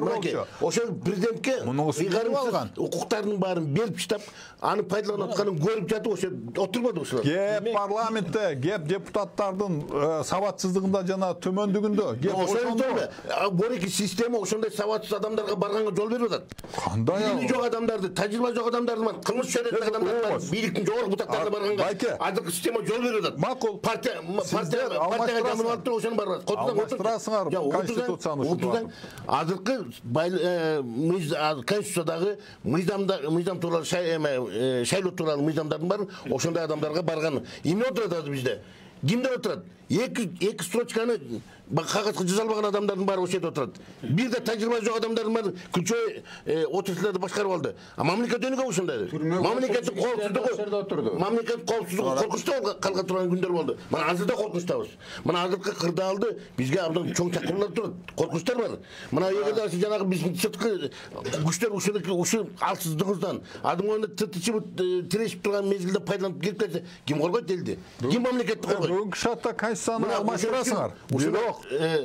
C: болчу.
D: Ошо президентке ыйгарымсыз укуктардын баарын берип таштап, аны пайдаланып атканын көрүп жатып, ошо отурбады ушулар.
C: Кеп парламентте, кеп депутаттардын сабатсыздыгында жана төмөндүгүндө, кеп
D: ошондо борики система ошондой сабатсыз адамдарга барганга жол берип атат.
C: Кандай ал?
D: Билими жок адамдарды, тажрыйба жок адамдарды, кылмыш чөйрөттөгү адамдарды, бийликтин жогорку бутактарына барганга азыркы система жол берип атат.
C: Макул.
D: Партияга ошону барып атат.
C: Алмаштырасыңар конституцияны ушунда.
D: Азыркы конституциядагы мыйзам тууралуу шайлоо тууралуу мыйзамдардын баары ошондой адамдарга барган. Эмне отурат бизде? Кимдер отурат? Эки строчканы кагазга жаза албаган адамдардын баары ошол жерде отурат. Бир да тажрыйба жок адамдардын баары күчөй отурушчуларды башкарып алды. А мамлекет өнүгө ушундай. Мамлекеттин коопсуздугу, мамлекеттин коопсуздугу коркунучта калга турган күндөр болду. Мына азыр да коркунучтабыз. Мына азыркы кырдаалды бизге абдан чоң чакыруулар турат. Коркунучтар бар. Мына эгерде жанагы биздин сырткы күчтөр ушул алсыздыгыбыздан адымга тыртычып тирешип турган мезгилде пайдаланып кирип кетсе, ким коргойт элди? Ким мамлекетти коргойт?
C: Бүгүнкү шартта конституцияны алмаштырасыңар.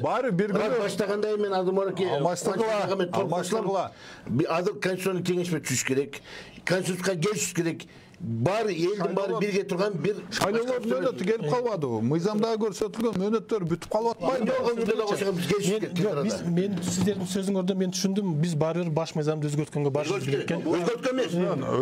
C: Баары бир күнү
D: баштагандай мен азыр
C: алмаштыргыла.
D: Азыр конституционный кеңешме түзүш керек. Конституцияга келишиш керек. Баары элдин баары бирге турган бир
C: шайлоолордун мөөнөтү келип калбадыбы? Мыйзамда көрсөтүлгөн мөөнөттөр бүтүп калып атпайбы?
A: Мен сиздердин сөзүңөрдө мен түшүндүм. Биз баары бир баш мыйзамды өзгөрткөнгө барышыбыз керек экен.
D: Өзгөрткөн эмес.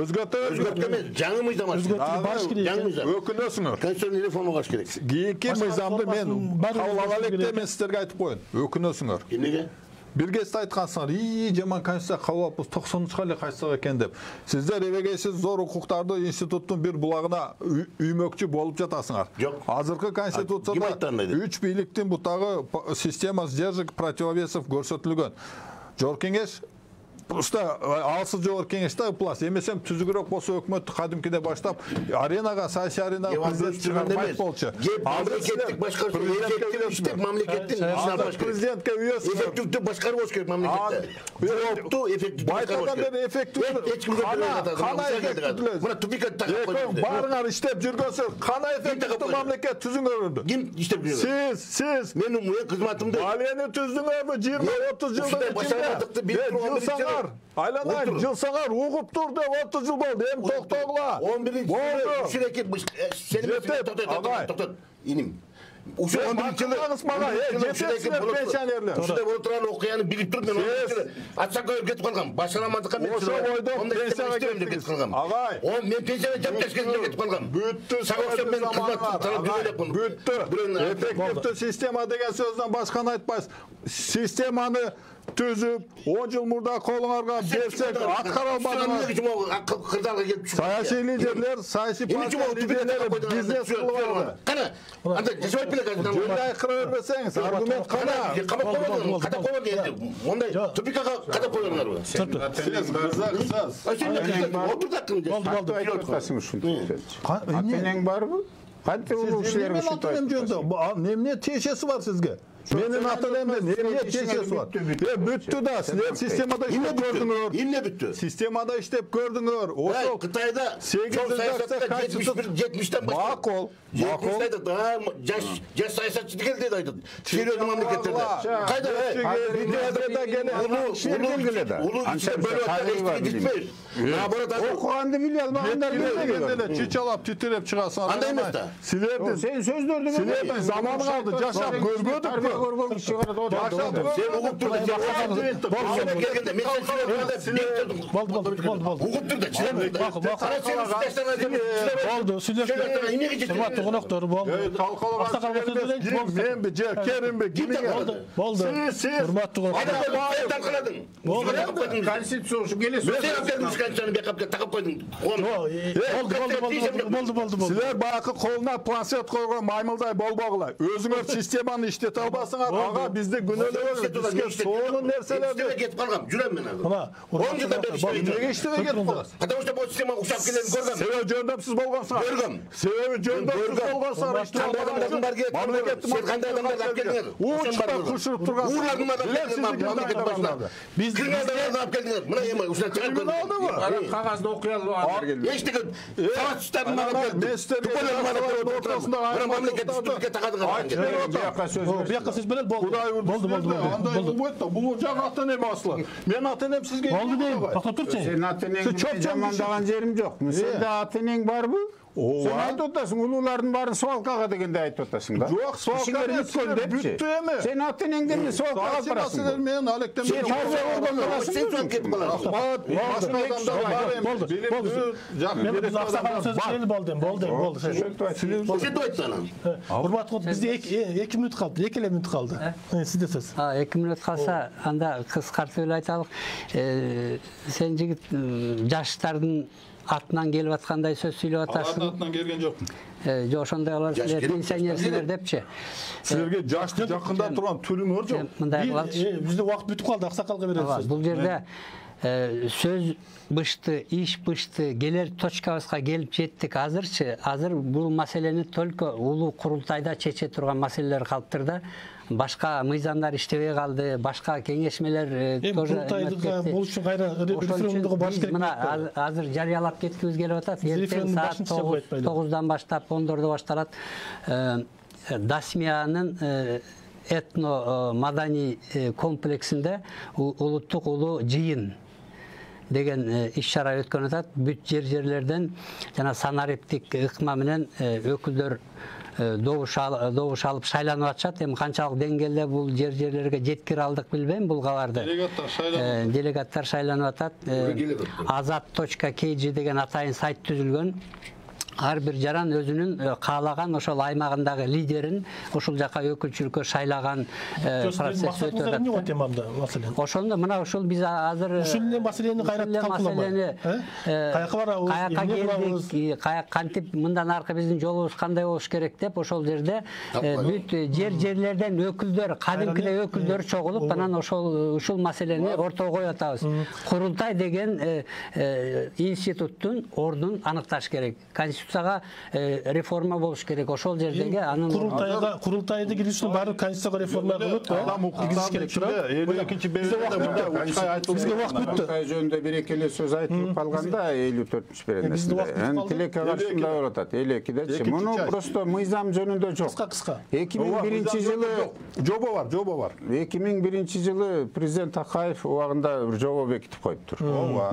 C: Өзгөрткөн
D: эмес. Жаңы мыйзам
A: баш керек.
D: Жаңы мыйзам.
C: Өкүнөсүңөр.
D: Конституционный реформа кылыш керек.
C: Кийинки мыйзамды мен кабыл ала электе мен сиздерге айтып коеюн. Өкүнөсүңөр.
D: Эмнеге?
C: Бир кезде айткансыңар, жаман конституция кабыл алыппыз, 90-чы эле кайтсак экен деп. Сиздер эбегейсиз зор укуктарды институттун бир булагына үймөкчү болуп жатасыңар. Азыркы конституцияда 3 бийликтин бутагы система сдержек противовесов көрсөтүлгөн. Жогорку кеңеш просто алсыз жогорку кеңеште плас. Эмесем түзүгүрөөк болсо өкмөттү кадимкиде баштап аренага, саясий аренага президент чыгармайт болчу.
D: Мамлекеттик башкаруу эффективдүү мамлекеттин
C: президентке үйөсү
D: эффективдүү башкаруу болуш керек мамлекетте. Жооптуу эффективдүү башкаруу болуш керек. Мына тупикке такып койдуңуз.
C: Баарыңар иштеп жүргөнсүз, кандай эффективдүү мамлекет түзүңөрдү?
D: Ким иштеп жүргөн?
C: Сиз
D: менин кызматымды
C: алени түздүңөрбү 20-30 жылдын ичинде? Айланайын, жылсаңар угуп тур деп 30 жыл болду. Эми токтогула.
D: 11-жылы токтот. Иним. Ушул 11-жылы
C: пенсионерлер.
D: Ушундай болуп турган окуяны билип туруп мен Атсакка кетип калгам. Башаламандыкка мен
C: ошо бойдон пенсияга кетип калгам.
D: Агай. Мен пенсияга жапкешкесине кетип калгам.
C: Бүттү.
D: Сагошо мен кызмат талап жүрөлекмин.
C: Бүттү. Эффективдүү система деген сөздөн башканы айтпайсыз. Системаны түзүп 10 жыл мурда колуңарга берсек аткара албадыңар. Саясий лидерлер, саясий партия лидерлери бизнес кылып алды.
D: Кана, анда жашабайт беле казыр.
C: Жөндөй кыра бербесеңиз, аргумент кана.
D: Кабак койгон, кадап койгон энди. Мондай тупикага кадап койгондар.
C: Сиз кырсаксыз.
B: Атенең барбы? Кантип улуу кишилерге ушинтип айтып?
C: Эмне тиешеси бар сизге? Менин ата-энемден эмне тиешеси бар? Бүттү да, силер системада иштеп көрдүңөр.
D: Эмне бүттү?
C: Системада иштеп көрдүңөр. Ошо
D: Кытайда 70-тен
C: макул.
D: Жаш саясатчы деген дейт айтат. Чирөдү мамлекеттерде. Кайда?
B: Окуганды биле албагандар
C: эле чычалап титиреп чыгасың.
D: Андай эмес да.
C: Силердин
B: сен сөздөрдү
C: силердин заманыңарды жашап көрбөдүкпү?
B: көргөн киши бар.
D: Сен угуп тур да. Угуп тур да.
A: Болду, коноктор болду.
C: Менби же Керимби кимге
A: Болду. Урматтуу коноктор.
B: Конституция ушу келесиз.
A: Болду.
C: Силер баягы колуна планшет койгон маймылдай болбогула. Өзүңөр системаны иштете албасыңар. Ага бизди күнөөлөбөңүр. Бизге сонун нерселерди
D: кетип калгам. Жүрөм мен азыр.
A: Мына
D: 10 жылдан бери
C: Неге иштебей кетип каласыз?
D: Потому что бул система ушап келген көргөм.
C: Себеби жөндөмсүз болгонсуңар.
D: Көргөм.
C: Себеби жөндөмсүз болгонсуңар.
D: Адамдардын бар кетип мамлекеттин кандай адамдар алып келдиңер.
C: Учка кушуруп турган.
D: Урлардын мамлекеттин башына. Биз криминалдарды алып келдиңер. Мына эми ушуна чыгып
C: Криминалдыбы?
B: Кагазды окуй албагандар
D: Эчтеке саватчылардын мамлекеттин
A: Бияка сөз менен болду.
C: Андай болбойт да. Бул жак ата-эне басылы. Мен ата-энем сизге
A: Болду дейм. Токтоп турчу.
B: Сен ата-энеңди жамандаган жерим жок. Сенде ата-энең барбы? Sen айтып атасың, улуулардын баарын свалкага дегенде айтып атасың да.
C: Жок, свалкага бүттү эми.
B: Сен ата-энеңди эмне свалкага алып барасың?
C: Мен алектен
B: Сен тарбия болгон барасың.
A: Урматтуу, бизде 2 мүнөт калды, 2 эле мүнөт калды. Сизде сөз.
E: 2 мүнөт калса, анда кыскартып эле айталык. Сен жигит жаштардын атынан келип аткандай сөз сүйлөп атасың.
C: Алардын атынан келген жокмун.
E: Жок, ошондой алар силер пенсионерсиңер депчи.
C: Силерге жашты жакында турган түрүңөр жок.
E: Мындай кылат.
A: Бизде убакыт бүтүп калды, аксакалга беребиз.
E: Бул жерде сөз бышты, иш бышты, келер точкабызга келип жеттик. Азыр бул маселени только улуу курултайда чече турган маселелер калыптыр да. Башка мыйзамдар иштебей калды, башка кеңешмелер тоже
A: курултайдыга бул үчүн кайра референдумга барыш керек.
E: Мына азыр жарыялап кеткибиз келип атат. Эртең саат 9-дан баштап 14-дө башталат. Дасмиянын этно-маданий комплексинде улуттук улуу жыйын деген иш-чара өткөн атат. Бүт жерлерден жана санариптик ыкма менен өкүлдөр добуш алып шайланып атышат. Эми канчалык деңгээлде бул жерлерге жеткире алдык билбейм бул кабарды. Делегаттар шайланып атат. azat.kg деген атайын сайт түзүлгөн. Ар бир жаран өзүнүн каалаган ошол аймагындагы лидерин ошол жака өкүлчүлүккө шайлаган процесс өтүп атат. Ошондо мына ушул биз азыр
A: ушул маселени кайра талкууламай. Каяка барабыз?
E: Каяка келдик? Кантип мындан аркы биздин жолубуз кандай болуш керек деп ошол жерде бүт жерлерден өкүлдөр, кадимкидей өкүлдөр чогулуп, анан ушул маселени ортого коюп атабыз. Курултай деген институттун ордун аныкташ керек. Конституцияга реформа болуш керек. Ошол жердеги анын
A: курултайды кирүүчүнүн баары конституцияга реформа кылып, киргизиш керек турат. Бизге убакыт бүттү.
B: Жөнүндө бир эки эле сөз айтылып калганда 54-үнчү беренесинде. Тилекке каршында болуп атат. 52-дечи. Муну просто мыйзам жөнүндө жок.
A: Кыска.
B: 2001-жылы
C: жобо бар.
B: 2001-жылы президент Акаев убагында бир жобо бекитип коюптур.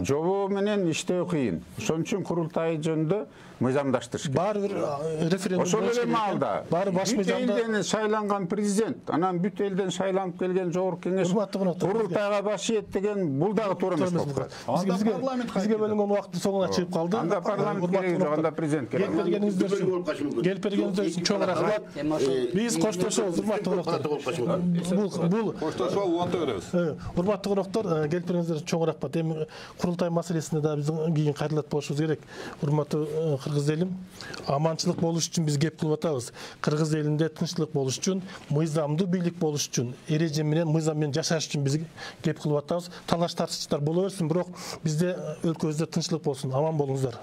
B: Жобо менен иштөө кыйын. Ошон үчүн курултай жөнүндө мыйзамдаштырыш керек.
A: Баары бир референдум
B: Ошол эле маалда
A: баары баш
B: бүт
A: мыйзамда
B: элден шайланган президент, анан бүт элден шайланып келген жогорку кеңеш
A: урматтуу коноктор,
B: курултайга баш ийет деген бул дагы туура эмес болуп калат.
A: бизге бөлүнгөн убакыттын соңуна чыгып калды.
B: Анда парламент кереги жок, анда президент керек.
A: Келип бергениңиздер үчүн чоң рахмат. Биз коштошобуз, урматтуу коноктор. Бул
C: Коштошуп уланта беребиз.
A: урматтуу коноктор, келип бергениңиздер үчүн чоң рахмат. Эми курултай маселесине да биз кийин кайрылат болушубуз керек. Урматтуу кыргыз элим, аманчылык болуш үчүн биз кеп кылып атабыз. Кыргыз элинде тынччылык болуш үчүн, мыйзамдуу бийлик болуш үчүн, эреже менен, мыйзам менен жашаш үчүн биз кеп кылып атабыз. Талаш тартыштар боло берсин, бирок бизде өлкөбүздө тынччылык болсун. Аман болуңуздар.